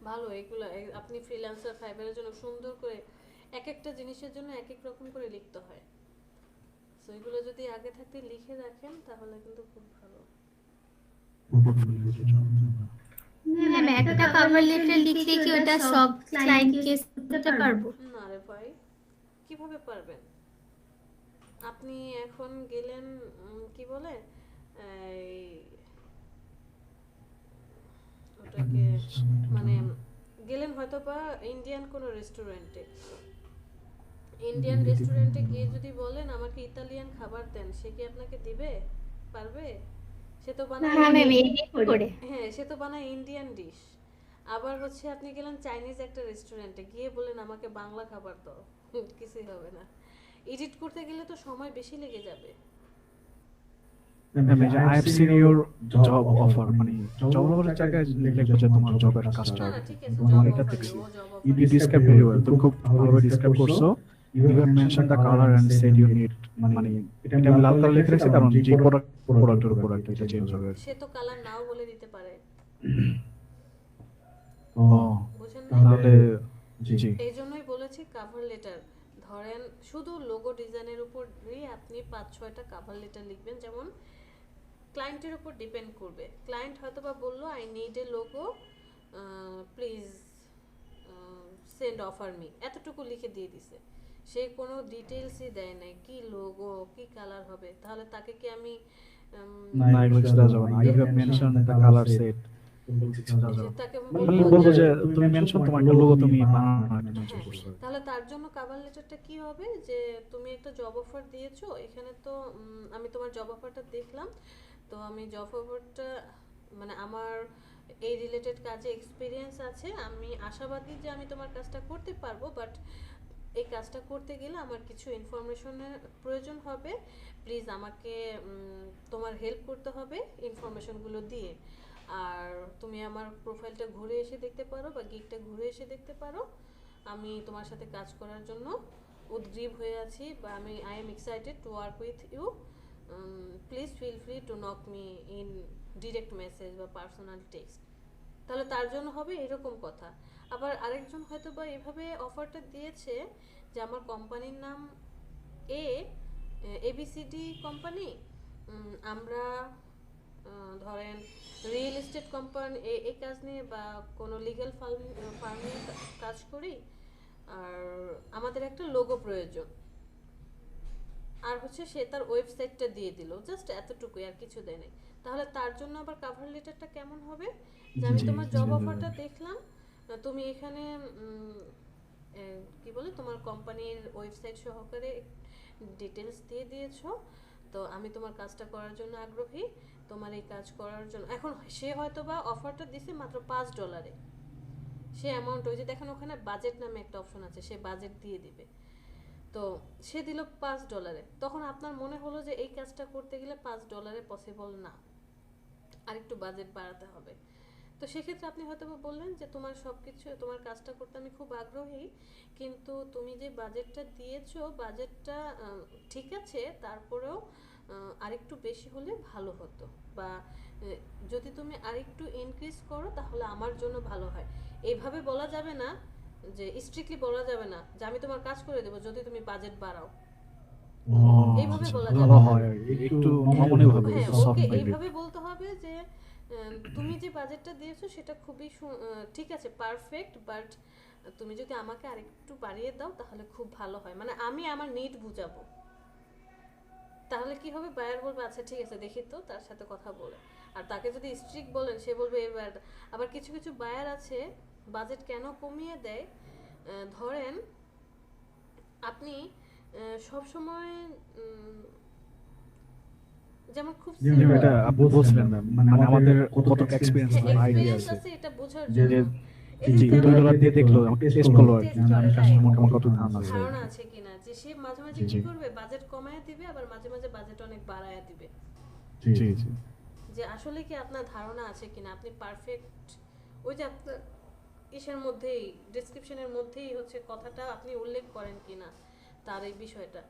ভালো। এগুলো আপনি ফ্রিল্যান্সার ফাইবারের জন্য সুন্দর করে এক একটা জিনিসের জন্য এক এক রকম করে লিখতে হয়। সো এগুলো যদি আগে থাকতে লিখে রাখেন তাহলে কিন্তু খুব ভালো। ম্যাম একটা কভার লেটার লিখে কি ওটা সব ক্লায়েন্টকে দিতে পারবো? না রে ভাই, কিভাবে পারবেন? আপনি এখন গেলেন কি বলে এই ওটাকে মানে গেলেন হয়তো বা ইন্ডিয়ান কোনো রেস্টুরেন্টে, ইন্ডিয়ান রেস্টুরেন্টে গিয়ে যদি বলেন আমাকে ইতালিয়ান খাবার দেন, সে কি আপনাকে দিবে? পারবে? সে তো বানায় হ্যাঁ ম্যাম, এডিট করে। হ্যাঁ, সে তো বানায় ইন্ডিয়ান ডিশ। আবার হচ্ছে আপনি গেলেন চাইনিজ একটা রেস্টুরেন্টে গিয়ে বলেন আমাকে বাংলা খাবার দাও, কিছুই হবে না। এডিট করতে গেলে তো সময় বেশি লেগে যাবে। I have seen your job offer, মানে job offer এর জায়গায় লিখলে যে তোমার জবের কাজটা না না ঠিক আছে, তোমার জব এটা অফার দেখছি। ও job You offer describe very well, তুমি খুব ভালোভাবে describe করছো। You have mentioned the color and said you need, মানে এটা আমি লাল কালার লিখে রাখছি কারণ যে প্রোডাক্টের উপর আর কি এটা চেঞ্জ হবে। সে তো কালার নাও বলে দিতে পারে, ও বুঝেন না? তাহলে জি এই জন্যই বলেছি কাভার লেটার। ধরেন শুধু লোগো ডিজাইনের উপরই আপনি 5-6টা কাভার লেটার লিখবেন, যেমন ক্লায়েন্টের উপর ডিপেন্ড করবে। ক্লায়েন্ট হয়তো বা বললো I need a logo, please send offer me, এতটুকু লিখে দিয়ে দিছে। সে কোনো ডিটেলসই দেয় নাই কি লোগো কি কালার হবে, তাহলে তাকে কি আমি না এগুলো দেওয়া যাবে না। You have mentioned the color set, তাকে মানে বলবো যে তুমি মেনশন তোমার একটা লোগো তুমি বানানো চেঞ্জ করছো। তাহলে তার জন্য কভার লেটারটা কি হবে, যে তুমি একটা জব অফার দিয়েছো, এখানে তো আমি তোমার জব অফারটা দেখলাম, তো আমি জব অফারটা মানে আমার এই রিলেটেড কাজে এক্সপিরিয়েন্স আছে, আমি আশাবাদী যে আমি তোমার কাজটা করতে পারবো, বাট এই কাজটা করতে গেলে আমার কিছু ইনফরমেশনের প্রয়োজন হবে। প্লিজ আমাকে তোমার হেল্প করতে হবে ইনফরমেশনগুলো দিয়ে। আর তুমি আমার প্রোফাইলটা ঘুরে এসে দেখতে পারো বা গিগটা ঘুরে এসে দেখতে পারো। আমি তোমার সাথে কাজ করার জন্য উদ্গ্রীব হয়ে আছি, বা আমি I am excited to work with you. Please feel free to knock me in direct message বা পার্সোনাল টেক্সট। তাহলে তার জন্য হবে এরকম কথা। আবার আরেকজন হয়তো বা এভাবে অফারটা দিয়েছে যে আমার কোম্পানির নাম এবিসিডি কোম্পানি, আমরা ধরেন রিয়েল এস্টেট কোম্পানি এই কাজ নিয়ে বা কোনো লিগ্যাল ফার্ম নিয়ে কাজ করি, আর আমাদের একটা লোগো প্রয়োজন, আর হচ্ছে সে তার ওয়েবসাইটটা দিয়ে দিল, জাস্ট এতটুকুই, আর কিছু দেয় নাই। তাহলে তার জন্য আবার কভার লেটারটা কেমন হবে, যে আমি তোমার জব অফারটা দেখলাম, তুমি এখানে কি বলে তোমার কোম্পানির ওয়েবসাইট সহকারে ডিটেলস দিয়ে দিয়েছো, তো আমি তোমার কাজটা করার জন্য আগ্রহী, তোমার এই কাজ করার জন্য। এখন সে হয়তো বা অফারটা দিছে মাত্র $5, সে অ্যামাউন্ট ওই যে দেখেন ওখানে বাজেট নামে একটা অপশন আছে, সে বাজেট দিয়ে দিবে, তো সে দিল $5। তখন আপনার মনে হলো যে এই কাজটা করতে গেলে $5 পসিবল না, আর একটু বাজেট বাড়াতে হবে। তো সেক্ষেত্রে আপনি হয়তো বা বললেন যে তোমার সব কিছু, তোমার কাজটা করতে আমি খুব আগ্রহী, কিন্তু তুমি যে বাজেটটা দিয়েছো বাজেটটা ঠিক আছে, তারপরেও আরেকটু বেশি হলে ভালো হতো, বা যদি তুমি আরেকটু ইনক্রিজ করো তাহলে আমার জন্য ভালো হয়। এইভাবে বলা যাবে না, যে স্ট্রিক্টলি বলা যাবে না যে আমি তোমার কাজ করে দেবো যদি তুমি বাজেট বাড়াও। ও এইভাবে আচ্ছা, বলা ভালো যাবে না। হয়, একটু নমনীয় ভাবে, হ্যাঁ, একটু ওকে সফট মাইন্ডেড। এইভাবে বলতে হবে যে তুমি যে বাজেটটা দিয়েছো সেটা খুবই ঠিক আছে, পারফেক্ট, বাট তুমি যদি আমাকে আরেকটু বাড়িয়ে দাও তাহলে খুব ভালো হয়, মানে আমি আমার নিড বুঝাবো। তাহলে কি হবে, বায়ার বলবে আচ্ছা ঠিক আছে দেখি তো, তার সাথে কথা বলে। আর তাকে যদি স্ট্রিক্ট বলেন সে বলবে এবার। আবার কিছু কিছু বায়ার আছে বাজেট কেন কমিয়ে দেয়, ধরেন আপনি সব সময় যেমন খুব যেমন এটা আপনি বলছিলেন ম্যাম, মানে আমাদের কতটা এক্সপেরিয়েন্স হ্যাঁ, বা আইডিয়া experience আছে, আছে এটা বোঝার যে জন্য। এই জি যে $2 দিয়ে দেখলো, আমাকে টেস্ট করলো আর কি, Test আমি করে, কাস্টমার right. আমার কত ধারণা আছে। ধারণা আছে কিনা, যে সে মাঝে মাঝে জি, কি জি। করবে, বাজেট কমায় দিবে, আবার মাঝে মাঝে বাজেট অনেক বাড়ায় দিবে। জি জি যে আসলে কি আপনার ধারণা আছে কিনা, আপনি পারফেক্ট ওই যে আপনার ইসের মধ্যেই, ডেসক্রিপশনের মধ্যেই হচ্ছে কথাটা আপনি উল্লেখ করেন কিনা তার এই বিষয়টা।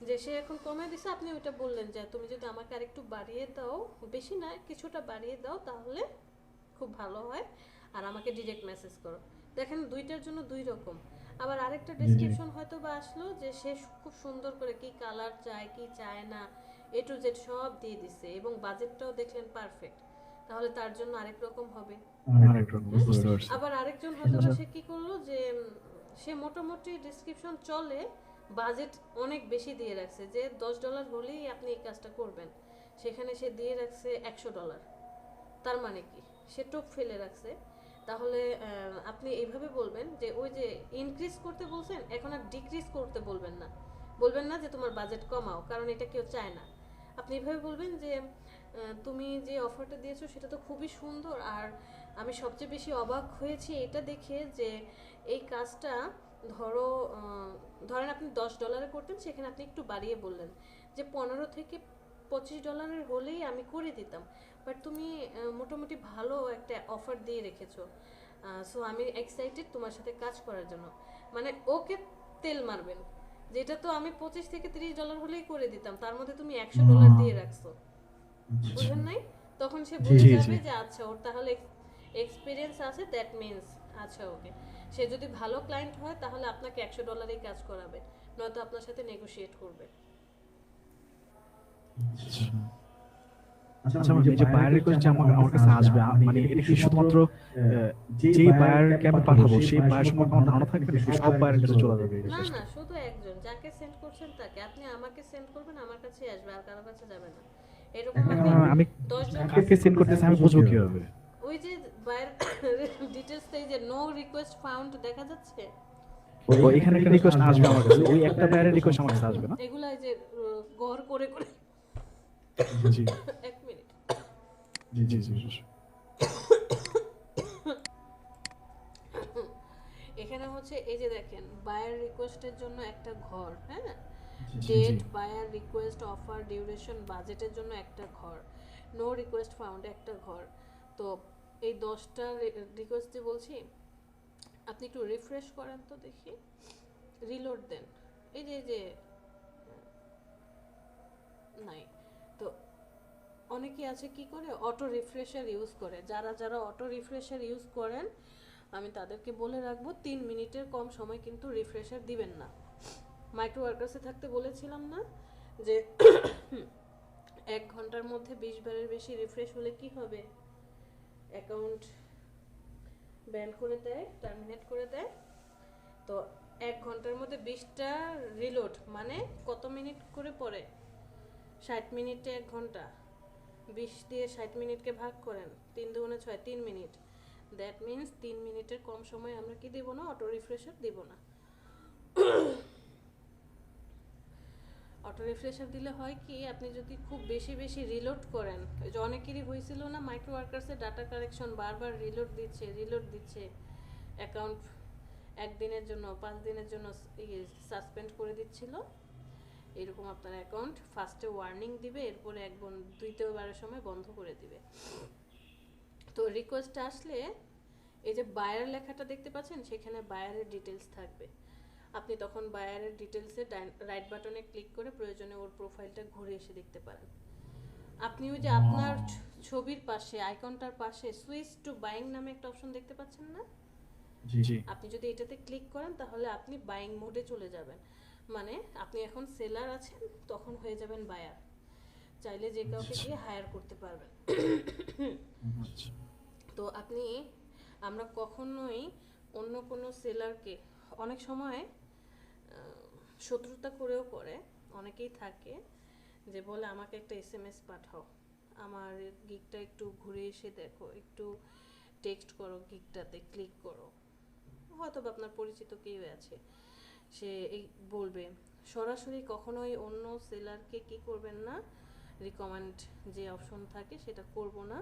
যে সে এখন কমায় দিছে, আপনি ওইটা বললেন যে তুমি যদি আমাকে আরেকটু বাড়িয়ে দাও, বেশি না কিছুটা বাড়িয়ে দাও তাহলে খুব ভালো হয়, আর আমাকে ডিরেক্ট মেসেজ করো। দেখেন দুইটার জন্য দুই রকম। আবার আরেকটা ডেসক্রিপশন হয়তো বা আসলো যে সে খুব সুন্দর করে কি কালার চায় কি চায় না এ টু জেড সব দিয়ে দিছে, এবং বাজেটটাও দেখলেন পারফেক্ট, তাহলে তার জন্য আরেক রকম হবে। আরেক রকম, বুঝতে পারছি। আবার আরেকজন হয়তো বা সে কি করলো যে সে মোটামুটি ডেসক্রিপশন চলে, বাজেট অনেক বেশি দিয়ে রাখছে, যে $10 হলেই আপনি এই কাজটা করবেন, সেখানে সে দিয়ে রাখছে $100। তার মানে কি, সে টোপ ফেলে রাখছে। তাহলে আপনি এইভাবে বলবেন যে ওই যে ইনক্রিজ করতে বলছেন, এখন আর ডিক্রিজ করতে বলবেন না। বলবেন না যে তোমার বাজেট কমাও, কারণ এটা কেউ চায় না। আপনি এভাবে বলবেন যে তুমি যে অফারটা দিয়েছো সেটা তো খুবই সুন্দর, আর আমি সবচেয়ে বেশি অবাক হয়েছি এটা দেখে যে এই কাজটা ধরো ধরেন আপনি $10 করতেন, সেখানে আপনি একটু বাড়িয়ে বললেন যে $15 থেকে $25 হলেই আমি করে দিতাম, বাট তুমি মোটামুটি ভালো একটা অফার দিয়ে রেখেছো, সো আমি এক্সাইটেড তোমার সাথে কাজ করার জন্য। মানে ওকে তেল মারবেন, যেটা তো আমি $25 থেকে $30 হলেই করে দিতাম, তার মধ্যে তুমি $100 দিয়ে রাখছো। বুঝেন নাই? তখন সে বুঝে জি, যাবে জি। যে আচ্ছা ওর তাহলে এক্সপিরিয়েন্স আছে, দ্যাট মিন্স আচ্ছা ওকে, সে যদি ভালো ক্লায়েন্ট হয় তাহলে আপনাকে $100 কাজ করাবে, নয়তো আপনার সাথে নেগোশিয়েট করবে। আচ্ছা ম্যাম, এই যে বায়ার রিকোয়েস্ট আমার কাছে আসবে, মানে এটা কি শুধুমাত্র যে বায়ারকে আমি পাঠাবো সেই বায়ার সম্পর্কে আমার ধারণা থাকবে, নাকি সব বায়ারের কাছে চলে যাবে এই না রিকোয়েস্ট? না, শুধু একজন যাকে সেন্ড করছেন তাকে, আপনি আমাকে সেন্ড করবেন, আমার কাছে আসবে, আর কারো কাছে যাবে না। এরকম আমি 10 জন কাকে সেন্ড করতেছি আমি বুঝবো কিভাবে? ওই যে বায়ার ডিটেইলসটা, এই যে নো রিকোয়েস্ট ফাউন্ড দেখা যাচ্ছে, ও এখানে একটা রিকোয়েস্ট আসবে আমার কাছে, ওই একটা বায়ারের রিকোয়েস্ট আমার কাছে আসবে না? এগুলা এই যে গড় করে করে জি এক মিনিট, জি জি জি জি। এখানে হচ্ছে এই যে দেখেন বায়ার রিকোয়েস্টের জন্য একটা ঘর, হ্যাঁ, জি, ডেট, জি। বায়ার রিকোয়েস্ট, অফার, ডিউরেশন, বাজেটের জন্য একটা ঘর, নো রিকোয়েস্ট ফাউন্ড একটা ঘর। তো এই 10টা রিকোয়েস্ট যে বলছি, আপনি একটু রিফ্রেশ করেন তো দেখি, রিলোড দেন, এই যে নাই। তো অনেকে আছে কি করে, অটো রিফ্রেশার ইউজ করে, যারা যারা অটো রিফ্রেশার ইউজ করেন আমি তাদেরকে বলে রাখবো 3 মিনিটের কম সময় কিন্তু রিফ্রেশার দিবেন না। মাইক্রো ওয়ার্কার্সে থাকতে বলেছিলাম না যে 1 ঘন্টার মধ্যে 20 বারের বেশি রিফ্রেশ হলে কি হবে, অ্যাকাউন্ট ব্যান করে দেয়, টার্মিনেট করে দেয়। তো 1 ঘন্টার মধ্যে 20টা রিলোড মানে কত মিনিট করে পড়ে, 60 মিনিটে 1 ঘন্টা, 20 দিয়ে 60 মিনিটকে ভাগ করেন, 3 দুগুণে 6, 3 মিনিট, দ্যাট মিন্স 3 মিনিটের কম সময় আমরা কি দেব না, অটো রিফ্রেশার দেব না। অটো রিফ্রেশার দিলে হয় কি, আপনি যদি খুব বেশি বেশি রিলোড করেন, ওই যে অনেকেরই হয়েছিল না মাইক্রো ওয়ার্কার্সে ডাটা কালেকশন বারবার রিলোড দিচ্ছে, অ্যাকাউন্ট 1 দিনের জন্য 5 দিনের জন্য সাসপেন্ড করে দিচ্ছিল, এরকম আপনার অ্যাকাউন্ট ফার্স্টে ওয়ার্নিং দিবে, এরপরে দ্বিতীয়বারের সময় বন্ধ করে দিবে। তো রিকোয়েস্ট আসলে এই যে বায়ার লেখাটা দেখতে পাচ্ছেন, সেখানে বায়ারের ডিটেলস থাকবে। আপনি তখন বায়ারের ডিটেলসে রাইট বাটনে ক্লিক করে প্রয়োজনে ওর প্রোফাইলটা ঘুরে এসে দেখতে পারেন। আপনি ওই যে আপনার ছবির পাশে আইকনটার পাশে সুইচ টু বাইং নামে একটা অপশন দেখতে পাচ্ছেন না? জি আপনি যদি এটাতে ক্লিক করেন তাহলে আপনি বাইং মোডে চলে যাবেন, মানে আপনি এখন সেলার আছেন, তখন হয়ে যাবেন বায়ার। চাইলে যে কাউকে দিয়ে হায়ার করতে পারবেন। আচ্ছা তো আপনি, আমরা কখনোই অন্য কোনো সেলারকে, অনেক সময় শত্রুতা করেও করে, অনেকেই থাকে যে বলে আমাকে একটা এসএমএস পাঠাও, আমার গিগটা একটু ঘুরে এসে দেখো, একটু টেক্সট করো, গিগটাতে ক্লিক করো। হয়তো বা আপনার পরিচিত কেউ আছে, সে এই বলবে। সরাসরি কখনোই অন্য সেলারকে কি করবেন না, রিকমেন্ড যে অপশন থাকে সেটা করব না।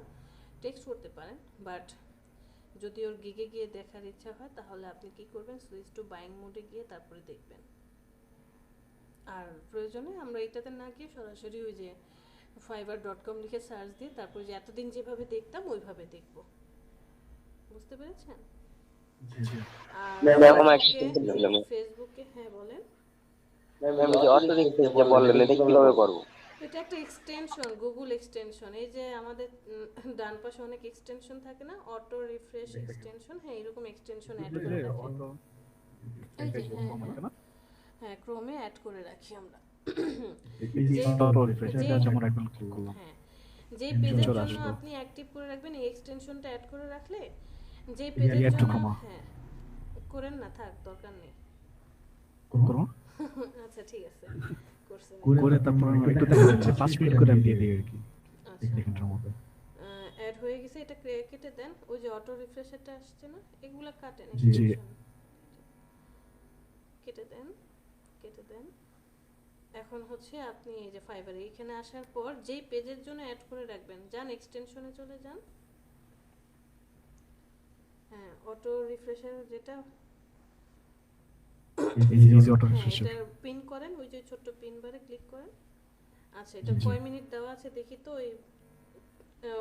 টেক্সট করতে পারেন, বাট যদি ওর গিগে গিয়ে দেখার ইচ্ছা হয় তাহলে আপনি কি করবেন, সুইচ টু বাইং মোডে গিয়ে তারপরে দেখবেন। আর প্রয়োজনে আমরা এটাতে না গিয়ে সরাসরি ওই যে fiverr.com লিখে সার্চ দিয়ে তারপরে যে এতদিন যেভাবে দেখতাম ওইভাবে দেখব। বুঝতে পেরেছেন? জি আর ম্যাম আমার একটা question ছিল ম্যাম। ফেসবুকে, হ্যাঁ বলেন। ম্যাম যে অটো রিকোয়েস্ট যে বললেন এটা কিভাবে করব? এটা একটা এক্সটেনশন, গুগল এক্সটেনশন। এই যে আমাদের ডান পাশে অনেক এক্সটেনশন থাকে না, অটো রিফ্রেশ এক্সটেনশন, হ্যাঁ এরকম এক্সটেনশন অ্যাড করে রাখি। এই যে হ্যাঁ ক্রোমে অ্যাড করে রাখি আমরা। যেমন এখন ক্লিক করলাম হ্যাঁ, যে পেজের চলে জন্য আসলো। আপনি অ্যাক্টিভ করে রাখবেন এই এক্সটেনশনটা অ্যাড করে রাখলে, যে add পেজের to জন্য, comma। হ্যাঁ করেন না, থাক দরকার নেই। করো আচ্ছা ঠিক আছে, করছেন। করে তারপর একটু দেখা যাচ্ছে 5 মিনিট করে আমি দিয়ে দিই আর কি আচ্ছা, 1 মিনিটের মধ্যে অ্যাড হয়ে গেছে, এটা কেটে দেন। ওই যে অটো রিফ্রেশারটা আসছে না, এগুলা কাটেন, জি। extension। কেটে দেন, কেটে দেন। এখন হচ্ছে আপনি এই যে ফাইবারে এখানে আসার পর যেই পেজের জন্য অ্যাড করে রাখবেন, যান এক্সটেনশনে চলে যান। হ্যাঁ অটো রিফ্রেশার যেটা, ইজি অটো হ্যাঁ রিফ্রেশ এটা পিন করেন, ওই যে ছোট্ট পিন বারে ক্লিক করেন। আচ্ছা এটা জি। কয় মিনিট দেওয়া আছে দেখি তো। ওই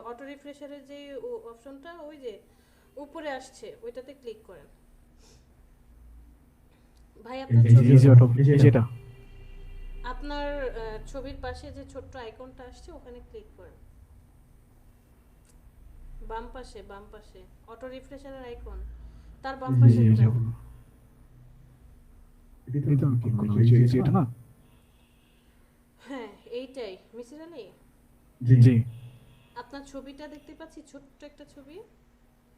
অটো রিফ্রেশারের যে অপশনটা ওই যে উপরে আসছে ওইটাতে ক্লিক করেন। ভাই আপনার ছবি, ইজি অটো যেটা আপনার ছবির পাশে যে ছোট্ট আইকনটা আসছে ওখানে ক্লিক করেন। বাম পাশে, বাম পাশে অটো রিফ্রেশারের আইকন, তার বাম পাশে জি এটা আমি ক্লিক করলাম এই যে এটা না হ্যাঁ এইটাই। মিসির আলী, জি আপনার ছবিটা দেখতে পাচ্ছি, ছোট্ট একটা ছবি।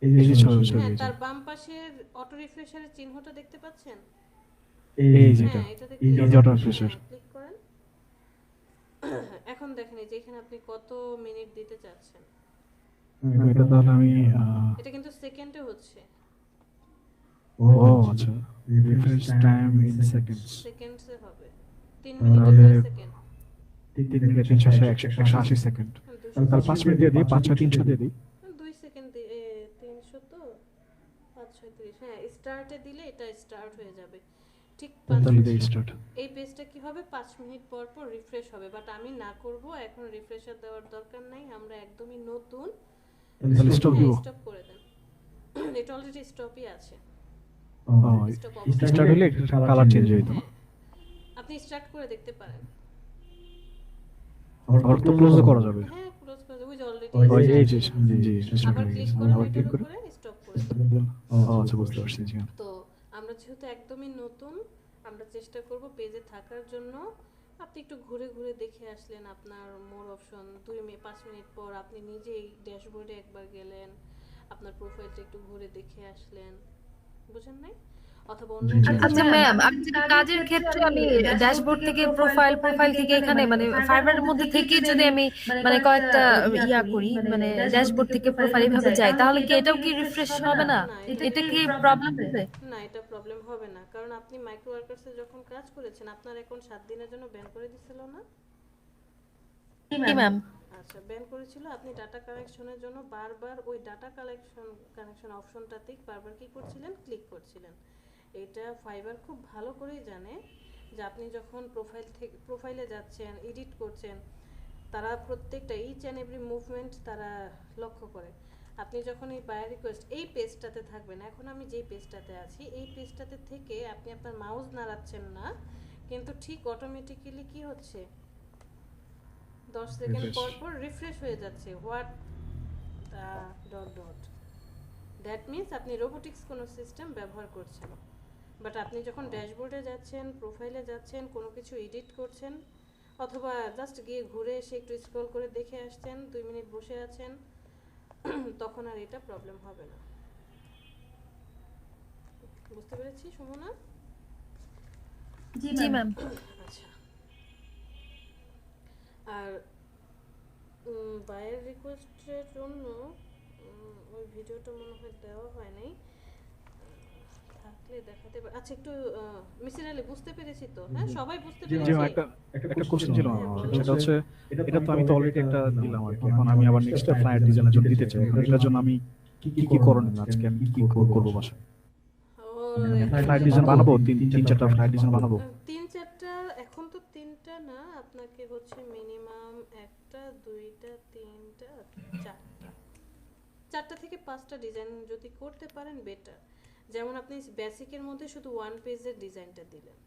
এই যে ছবি হ্যাঁ তার বাম পাশের অটো রিফ্রেশারের চিহ্নটা দেখতে পাচ্ছেন? এই যে হ্যাঁ এটাতে এই যে অটো রিফ্রেশার ক্লিক করেন। এখন দেখেন এই যে এখানে আপনি কত মিনিট দিতে চাচ্ছেন। এটা তাহলে আমি এটা কিন্তু সেকেন্ডে হচ্ছে, ও আচ্ছা রিফ্রেশ টাইম ইন সেকেন্ডস সেকেন্ডসে হবে। 3 মিনিট তাহলে 2 সেকেন্ড, 3 মিনিট 180 সেকেন্ড তাহলে 5 মিনিট দিয়ে দিই 5 6 300 দিয়ে দিই 2 সেকেন্ড দিয়ে 300 তো 5 6 30, হ্যাঁ স্টার্টে দিলে এটা স্টার্ট হয়ে যাবে ঠিক 5 তাহলে মিনিট। দিয়ে স্টার্ট এই পেজটা কি হবে 5 মিনিট পর পর রিফ্রেশ হবে, বাট আমি না করব এখন, রিফ্রেশার দেওয়ার দরকার নাই, আমরা একদমই নতুন। তাহলে স্টপ দিব স্টপ করে দেন, এটা অলরেডি স্টপই আছে। ও স্টার্ট হলে কালার চেঞ্জ হয়ে যেত হ্যাঁ, আপনি স্টার্ট করে দেখতে পারেন। আবার তো ক্লোজ করা যাবে হ্যাঁ ক্লোজ করে দেবো, ওই যে অলরেডি ওই এই যে জি স্টার্ট আবার হয়ে ক্লিক গেছে করে আবার ক্লিক এটার করে উপরে স্টপ করে দেন। ও আচ্ছা বুঝতে পারছি জি তো আমরা যেহেতু একদমই নতুন, আমরা চেষ্টা করব পেজে থাকার জন্য। আপনি একটু ঘুরে ঘুরে দেখে আসলেন আপনার মোর অপশন, 5 মিনিট পর আপনি নিজেই ড্যাশবোর্ডে একবার গেলেন, আপনার প্রোফাইলটা একটু ঘুরে দেখে আসলেন, বুঝেন নাই? অথবা অন্য আচ্ছা ম্যাম, আমি যদি কাজের ক্ষেত্রে আমি ড্যাশবোর্ড থেকে প্রোফাইল থেকে এখানে মানে ফাইবারের মধ্যে থেকে যদি আমি মানে কয়েকটা ইয়া করি, মানে ড্যাশবোর্ড থেকে প্রোফাইল এভাবে যাই, তাহলে কি এটাও কি রিফ্রেশ হবে না? এটা কি প্রবলেম হবে? না এটা প্রবলেম হবে না, কারণ আপনি মাইক্রো ওয়ার্কার্সে যখন কাজ করেছেন আপনার এখন 7 দিনের জন্য ব্যান করে দিছিল না? কি ম্যাম? আচ্ছা ব্যান করেছিল, আপনি ডাটা কানেকশনের জন্য বারবার ওই ডাটা কানেকশন অপশনটাতেই বারবার কি করছিলেন, ক্লিক করছিলেন। এটা ফাইবার খুব ভালো করেই জানে যে আপনি যখন প্রোফাইলে যাচ্ছেন, এডিট করছেন, তারা প্রত্যেকটা ইচ অ্যান্ড এভরি মুভমেন্ট তারা লক্ষ্য করে। আপনি যখন এই বায়ার রিকোয়েস্ট এই পেজটাতে থাকবেন, এখন আমি যেই পেজটাতে আছি এই পেজটাতে থেকে আপনি আপনার মাউস নাড়াচ্ছেন না, কিন্তু ঠিক অটোমেটিক্যালি কি হচ্ছে 10 সেকেন্ড পর পর রিফ্রেশ হয়ে যাচ্ছে what dot dot. That means আপনি রোবোটিক্স কোনো সিস্টেম ব্যবহার করছেন। বাট আপনি যখন ড্যাশবোর্ডে যাচ্ছেন, প্রোফাইলে যাচ্ছেন, কোনো কিছু এডিট করছেন, অথবা জাস্ট গিয়ে ঘুরে এসে একটু স্ক্রল করে দেখে আসছেন, 2 মিনিট বসে আছেন, তখন আর এটা প্রবলেম হবে না। বুঝতে পেরেছি সুমনা? জি ম্যাম। আচ্ছা, আর বায়ার রিকোয়েস্টের জন্য ওই ভিডিওটা মনে হয় দেওয়া হয় নাই, থাকলে দেখাতে পারি। আচ্ছা, একটু মিসির আলী বুঝতে পেরেছি তো? হ্যাঁ, সবাই বুঝতে জি পেরেছি? একটা কোশ্চেন ছিল আমার, সেটা হচ্ছে এটা তো আমি তো অলরেডি একটা দিলাম আর কি, এখন আমি আবার নেক্সট ফ্লাইট ডিজাইনের জন্য দিতে চাই, এখন এটার জন্য আমি কি করণীয় আজকে আমি কি করবো বাসায়? ফ্লাইট ডিজাইন বানাবো, তিন চারটা ফ্লাইট ডিজাইন বানাবো। 3-4টা, এখন তো 3টা না, আপনাকে হচ্ছে মিনিমাম 1টা 2টা 3টা 4টা থেকে 5টা ডিজাইন যদি করতে পারেন বেটার। যেমন আপনি বেসিকের মধ্যে শুধু 1 পেজের ডিজাইনটা দিলেন,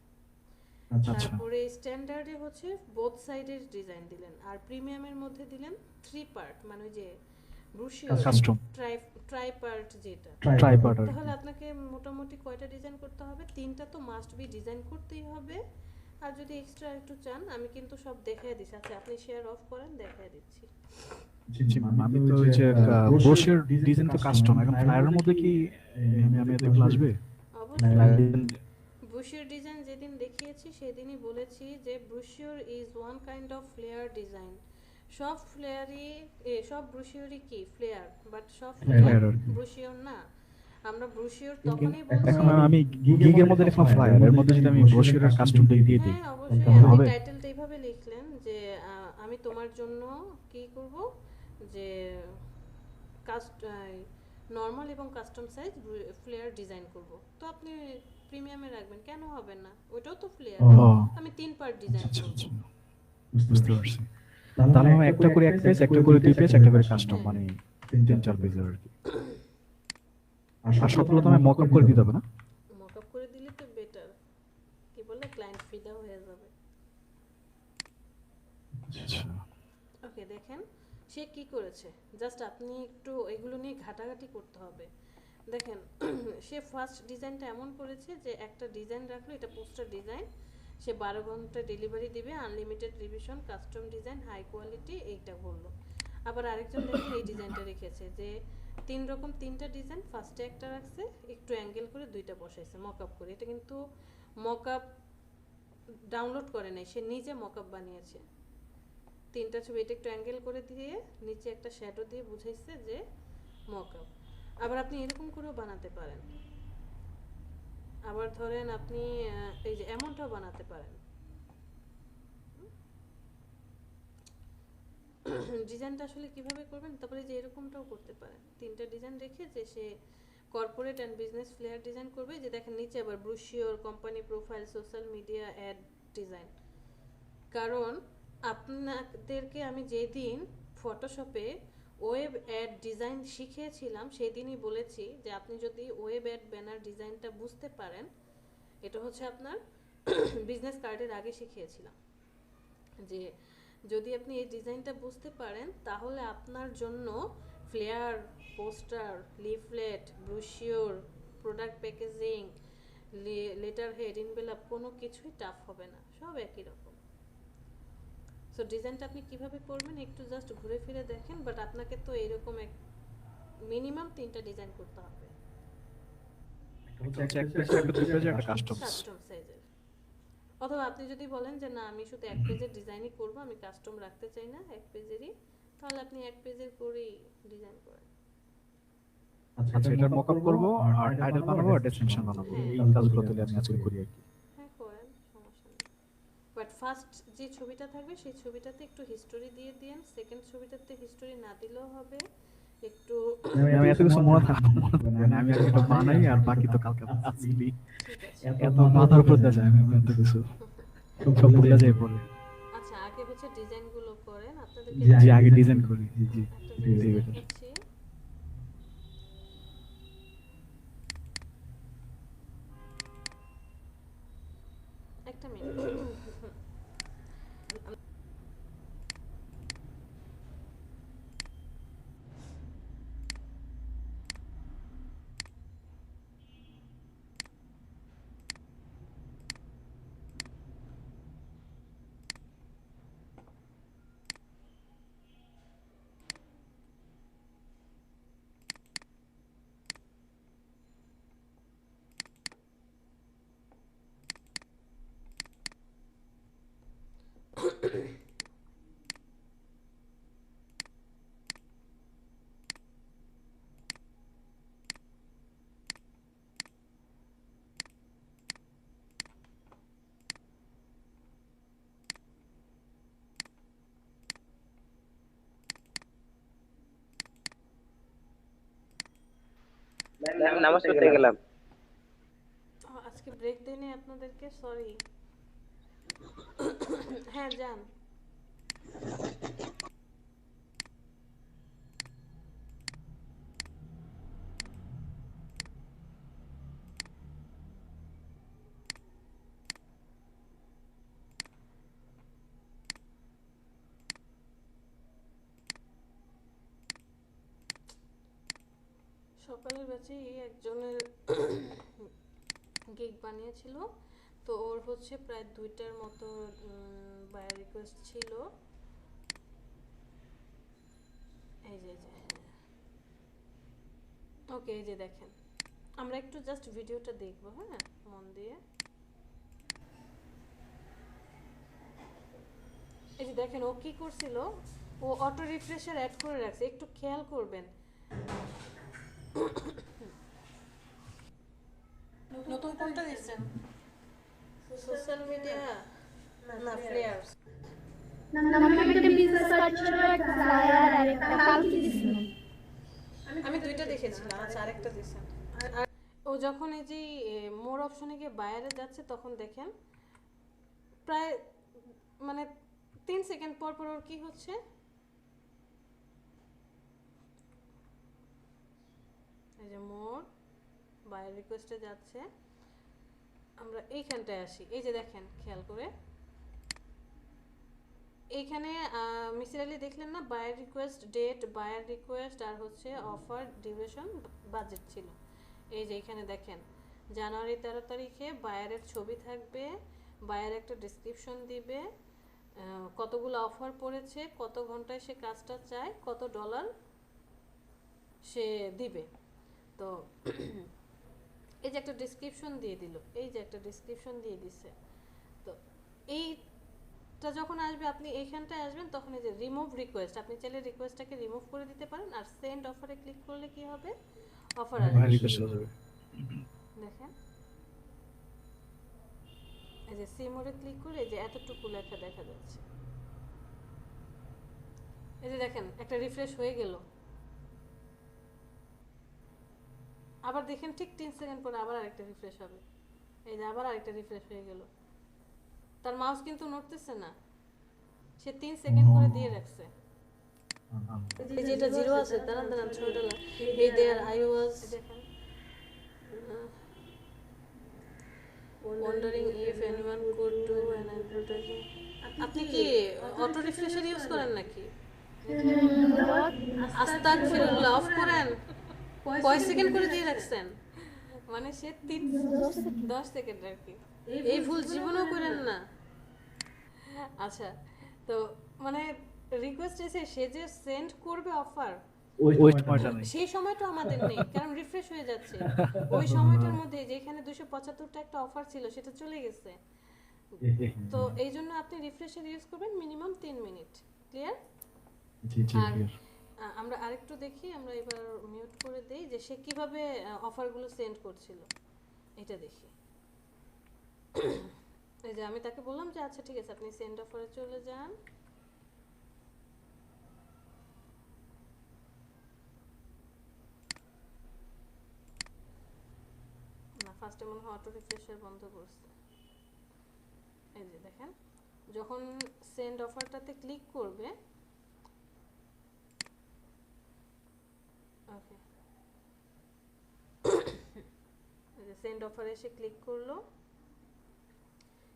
তারপরে স্ট্যান্ডার্ডে হচ্ছে বোথ সাইডের ডিজাইন দিলেন, আর প্রিমিয়ামের মধ্যে দিলেন 3 পার্ট, মানে যে ব্রুশিওর কাস্টম ট্রাই পার্ট যেটা। ট্রাইপার্ট। তাহলে আপনাকে মোটামুটি কয়টা ডিজাইন করতে হবে? 3টা তো মাস্ট বি ডিজাইন করতেই হবে। আর যদি এক্সট্রা একটু চান, আমি কিন্তু সব দেখায় দিচ্ছি। আচ্ছা, আপনি শেয়ার অফ করেন, দেখায় দিচ্ছি। জি ম্যাম, আমি তো ওই যে ব্রোশার ডিজাইন তো কাস্টম, এখন ফ্লায়ারের মধ্যে কি আমি এগুলো আসবে? অবশ্যই ব্রুশিওর ডিজাইন যেদিন দেখিয়েছি সেদিনই বলেছি যে brochure is one kind of flyer design. সব ফ্লেয়ারই সব ব্রুশিওরই কি ফ্লেয়ার, বাট সব ফ্লেয়ার ব্রুশিওর না। আমরা ব্রুশিওর তখনই বলছি, এখন আমি গিগের মধ্যে লিখলাম ফ্লায়ার, এর মধ্যে যদি আমি ব্রোশারের কাস্টম দিয়ে দিই হ্যাঁ অবশ্যই তাহলে আপনি হবে? টাইটেলটা এইভাবে লিখলেন যে আমি তোমার জন্য কি করব, যে কাস্ট নরমাল এবং কাস্টম সাইজ ফ্লেয়ার ডিজাইন করব। তো আপনি প্রিমিয়ামে রাখবেন, কেন হবে না? ওটাও তো ফ্লেয়ার। আমি 3 পার্ট ডিজাইন করব। বুঝতে পারছি। তাহলে আমি একটা করে এক পেজ, একটা করে দুই পেজ, একটা করে কাস্টম, মানে 3-4 পেজের আর কি। আর সবগুলো তো আমি মকআপ করে দিতে হবে না? মকআপ করে দিলে তো বেটার, কি বলে ক্লায়েন্ট ফিদা হয়ে যাবে। আচ্ছা ওকে, দেখেন সে কি করেছে, জাস্ট আপনি একটু এগুলো নিয়ে ঘাটাঘাটি করতে হবে। দেখেন সে ফার্স্ট ডিজাইনটা এমন করেছে যে একটা ডিজাইন রাখলো, এটা পোস্টার ডিজাইন, সে 12 ঘন্টা ডেলিভারি দিবে, unlimited revision, custom design, high quality, এইটা বললো। আবার আরেকজন দেখেন এই ডিজাইনটা রেখেছে যে 3টা ডিজাইন, ফার্স্টে একটা রাখছে, একটু অ্যাঙ্গেল করে 2টা বসাইছে মকআপ করে। এটা কিন্তু মকআপ ডাউনলোড করে নাই, সে নিজে মকআপ বানিয়েছে। 3টা ছবি, এটা একটু অ্যাঙ্গেল করে দিয়ে নিচে একটা শ্যাডো দিয়ে বুঝাইছে যে মকআপ। আবার আপনি এরকম করেও বানাতে পারেন। আবার ধরেন আপনি এই যে এমনটাও বানাতে পারেন। ডিজাইনটা আসলে কিভাবে করবেন, তারপরে যে এরকমটাও করতে পারেন। 3টা ডিজাইন রেখে যে সে corporate and business flyer design করবে, যে দেখেন নিচে আবার brochure, company profile, social media ad design. কারণ আপনাদেরকে আমি যেদিন ফটোশপে ওয়েব অ্যাড ডিজাইন শিখিয়েছিলাম সেদিনই বলেছি যে আপনি যদি ওয়েব অ্যাড ব্যানার ডিজাইনটা বুঝতে পারেন, এটা হচ্ছে আপনার বিজনেস কার্ডের আগে শিখিয়েছিলাম যে যদি আপনি এই ডিজাইনটা বুঝতে পারেন তাহলে আপনার জন্য flyer, poster, leaflet, brochure, product packaging, letter head, envelope কোনো কিছুই টাফ হবে না, সব একই রকম। সো ডিজাইনটা আপনি কিভাবে করবেন একটু জাস্ট ঘুরে ফিরে দেখেন, বাট আপনাকে তো এরকম মিনিমাম 3টা ডিজাইন করতে হবে কাস্টম সাইজের। অথবা আপনি যদি বলেন যে না আমি শুধু 1 পেজের ডিজাইনই করব, আমি কাস্টম রাখতে চাই না 1 পেজেরই, তাহলে আপনি 1 পেজের করেই ডিজাইন করেন। আচ্ছা, এটা মকআপ করব আর টাইটেল বানাবো আর ডেসক্রিপশন বানাবো, এই কাজগুলো তাহলে আমি আজকে করি আর কি। হ্যাঁ করেন, সমস্যা নেই। বাট ফার্স্ট যে ছবিটা থাকবে সেই ছবিটাতে একটু হিস্টোরি দিয়ে দিন, সেকেন্ড ছবিটাতে হিস্টোরি না দিলেও হবে। একটু আমি এত কিছু মনে থাকবে না, আমি একটা বানাই আর বাকি তো কালকে আসবি। এত মাথার উপর দিয়ে যায়, আমি এত কিছু সব ভুলে যাই পরে। আচ্ছা, আগে হচ্ছে ডিজাইনগুলো করেন, আপনাদেরকে জি আগে ডিজাইন করি। জি একটা জিনিস দেখাচ্ছি। একটা মিনিট। ম্যাম নামাজ পড়তে গেলাম। আজকে ব্রেক দেয়নি আপনাদেরকে, সরি। হ্যাঁ যান। সকালের ব্যাচে একজনের কেক বানিয়েছিল, তো ওর হচ্ছে প্রায় 2টার মতো বায়ার রিকোয়েস্ট ছিল। এই যে ওকে, এই যে দেখেন, আমরা একটু জাস্ট ভিডিওটা দেখবো, হ্যাঁ, মন দিয়ে। এই যে দেখেন ও কি করছিল, ও অটো রিফ্রেশার অ্যাড করে রাখছে, একটু খেয়াল করবেন। নতুন কোনটা দিচ্ছেন? সোশ্যাল মিডিয়া না ফ্লেয়ার্স? আমি 2টা দেখেছিলাম। আচ্ছা, আরেকটা দিচ্ছেন। আর ও যখন এই যে মোর অপশনে গিয়ে বায়ারে যাচ্ছে, তখন দেখেন প্রায় মানে 3 সেকেন্ড পর পর ওর কি হচ্ছে, এই যে মোর বায়ার রিকোয়েস্টে যাচ্ছে। আমরা এইখানটায় আসি, এই যে দেখেন খেয়াল করে, এইখানে মিসির আলী দেখলেন না, buyer request date, buyer request আর হচ্ছে অফার ডিউরেশন, বাজেট ছিল। এই যে এখানে দেখেন জানুয়ারি 13 তারিখে বায়ারের ছবি থাকবে, বায়ার একটা ডেসক্রিপশন দিবে, কতগুলো অফার পড়েছে, কত ঘন্টায় সে কাজটা চায়, কত ডলার সে দিবে। তো এই যে একটা ডেসক্রিপশন দিয়ে দিল, এই যে একটা ডেসক্রিপশন দিয়ে দিছে। তো এইটা যখন আসবে, আপনি এইখানটায় আসবেন, তখন এই যে রিমুভ রিকোয়েস্ট, আপনি চাইলে রিকোয়েস্টটাকে রিমুভ করে দিতে পারেন। আর সেন্ড অফারে ক্লিক করলে কি হবে, অফার আসবে। দেখেন এই যে সিমোরে ক্লিক করে এই যে এতটুকু লেখা দেখা যাচ্ছে। এই যে দেখেন একটা রিফ্রেশ হয়ে গেল, আবার দেখেন ঠিক 3 সেকেন্ড পরে আবার আরেকটা রিফ্রেশ হবে। এই যে আবার আরেকটা রিফ্রেশ হয়ে গেল, তার মাউস কিন্তু নড়তেছে না, সে 3 সেকেন্ড করে দিয়ে রাখছে। এই যে এটা 0 আছে, দাঁড়ান ছয়টা না, এই দেয়ার আই ওয়াজ দেখেন wondering if anyone could do an advertising. আপনি কি অটো রিফ্রেশার ইউজ করেন নাকি? আস্তাগফিরুল্লাহ, অফ করেন। কয় সেকেন্ড করে দিয়ে রাখছেন, মানে সে 10 সেকেন্ড আর কি। এই ভুল জীবনেও করেন না। আচ্ছা, তো মানে রিকোয়েস্ট এসে সে যে সেন্ড করবে অফার, সেই সময়টা আমাদের নেই, কারণ রিফ্রেশ হয়ে যাচ্ছে। ওই সময়টার মধ্যে যেখানে 275টা একটা অফার ছিল, সেটা চলে গেছে। তো এই জন্য আপনি রিফ্রেশার ইউজ করবেন মিনিমাম 3 মিনিট। ক্লিয়ার? আর আমরা আরেকটু দেখি, আমরা এবার মিউট করে দেই, যে সে কিভাবে অফারগুলো সেন্ড করছিল, এটা দেখি। এই যে আমি তাকে বললাম যে আচ্ছা ঠিক আছে, আপনি সেন্ড অফারে চলে যান। না, ফার্স্টে মনে হয় অটো রিফ্রেশার বন্ধ করছে। এই যে দেখেন, যখন সেন্ড অফারটাতে ক্লিক করবে, ওকে, এই যে সেন্ড অফারে এসে ক্লিক করলো,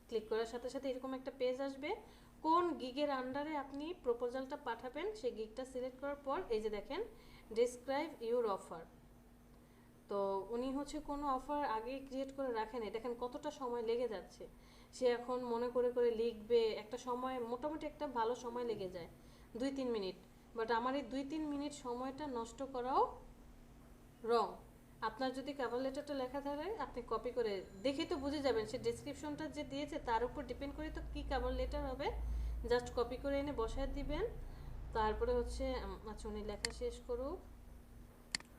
ক্লিক করার সাথে সাথে এরকম একটা পেজ আসবে, কোন গিগের আন্ডারে আপনি প্রপোজালটা পাঠাবেন সেই গিগটা সিলেক্ট করার পর এই যে দেখেন ডিসক্রাইব ইউর অফার। তো উনি হচ্ছে কোনো অফার আগে ক্রিয়েট করে রাখেন, দেখেন কতটা সময় লেগে যাচ্ছে। সে এখন মনে করে করে লিখবে, একটা সময় মোটামুটি একটা ভালো সময় লেগে যায় 2-3 মিনিট। বাট আমার এই 2-3 মিনিট সময়টা নষ্ট করাও রং। আপনার যদি কভার লেটারটা লেখা থাকে আপনি কপি করে দেখে তো বুঝে যাবেন, সে ডেসক্রিপশনটা যে দিয়েছে তার উপর ডিপেন্ড করে তো কী কভার লেটার হবে, জাস্ট কপি করে এনে বসায় দিবেন। তারপরে হচ্ছে আচ্ছা উনি লেখা শেষ করুক।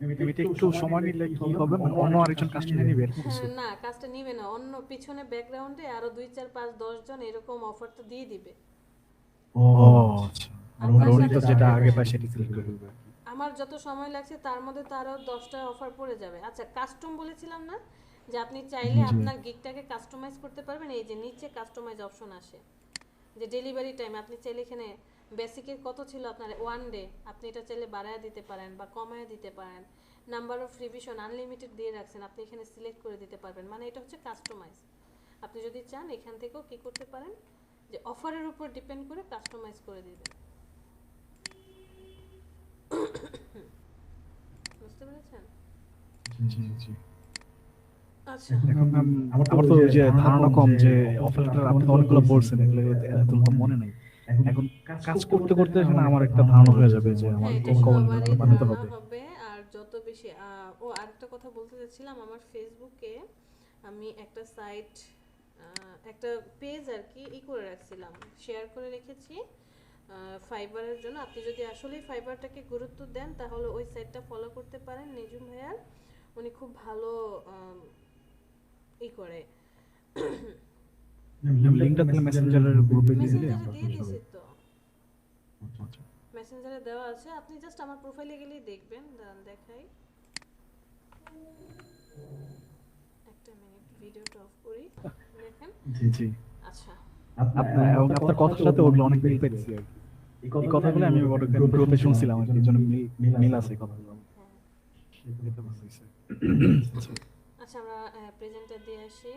এটা একটু সময় নিলে কি হবে, মানে অন্য আরেকজন কাস্টমার নিবে এরকম কিছু? হ্যাঁ, না কাজটা নিবে না, অন্য পিছনে ব্যাকগ্রাউন্ডে আরো 2-4-5-10 জন এরকম অফারটা দিয়ে দিবে। ও আচ্ছা, আর উনি তো যেটা আগে পায় সেটা সিলেক্ট করে দিবে। আমার যত সময় লাগছে তার মধ্যে তো আরো 10টা অফার পড়ে যাবে। আচ্ছা কাস্টম বলেছিলাম না যে আপনি চাইলে আপনার গিগটাকে কাস্টমাইজ করতে পারবেন। এই যে নিচে কাস্টমাইজ অপশন আসে, যে ডেলিভারি টাইম আপনি চাইলে এখানে বেসিকের কত ছিল আপনার 1 ডে, আপনি এটা চাইলে বাড়ায় দিতে পারেন বা কমায় দিতে পারেন। নাম্বার অফ রিভিশন আনলিমিটেড দিয়ে রাখছেন, আপনি এখানে সিলেক্ট করে দিতে পারবেন, মানে এটা হচ্ছে কাস্টমাইজ। আপনি যদি চান এখান থেকেও কি করতে পারেন যে অফারের উপর ডিপেন্ড করে কাস্টমাইজ করে দিবেন। বুঝতে পেরেছেন? জি জি। আচ্ছা এখন আমার তো ওই যে ধারণা কম, যে অফারটা আপনি তো অনেকগুলো বলছেন, এগুলো এতগুলো তো মনে নাই। এখন কাজ করতে করতে এখানে আমার একটা ধারণা হয়ে যাবে যে আমার হ্যাঁ, কোন এটা কভার সবারই লেটার বানাতে ধারণা হবে। হবে। আর যত বেশি ও আরেকটা কথা বলতে চাচ্ছিলাম, আমার ফেসবুকে আমি একটা সাইট একটা পেজ আর কি করে রাখছিলাম, শেয়ার করে রেখেছি ফাইবারের জন্য। আপনি যদি আসলেই ফাইবারটাকে গুরুত্ব দেন তাহলে ওই সাইটটা ফলো করতে পারেন নিজুম ভাইয়ার, উনি খুব ভালো করে। লিংকটা তাহলে মেসেঞ্জারের গ্রুপে দিয়ে দিলে মেসেঞ্জারে আমরা দিয়ে সবাই। দিছি তো, আচ্ছা মেসেঞ্জারে দেওয়া আছে, আপনি জাস্ট আমার প্রোফাইলে গেলেই দেখবেন। দাঁড়ান দেখাই, একটা মিনিট ভিডিওটা অফ করি, দেখেন। জি জি। আচ্ছা আপনার এবং আপনার কথার সাথে ওগুলো অনেক মিল পেয়েছি আর কি। এই কথাগুলো আমি গ্রুপে শুনছিলাম আর কি, এই জন্য মিল আছে এই কথাগুলো। হ্যাঁ। সেটা ভালো হয়েছে। আচ্ছা আমরা প্রেজেন্টার দিয়ে আসি।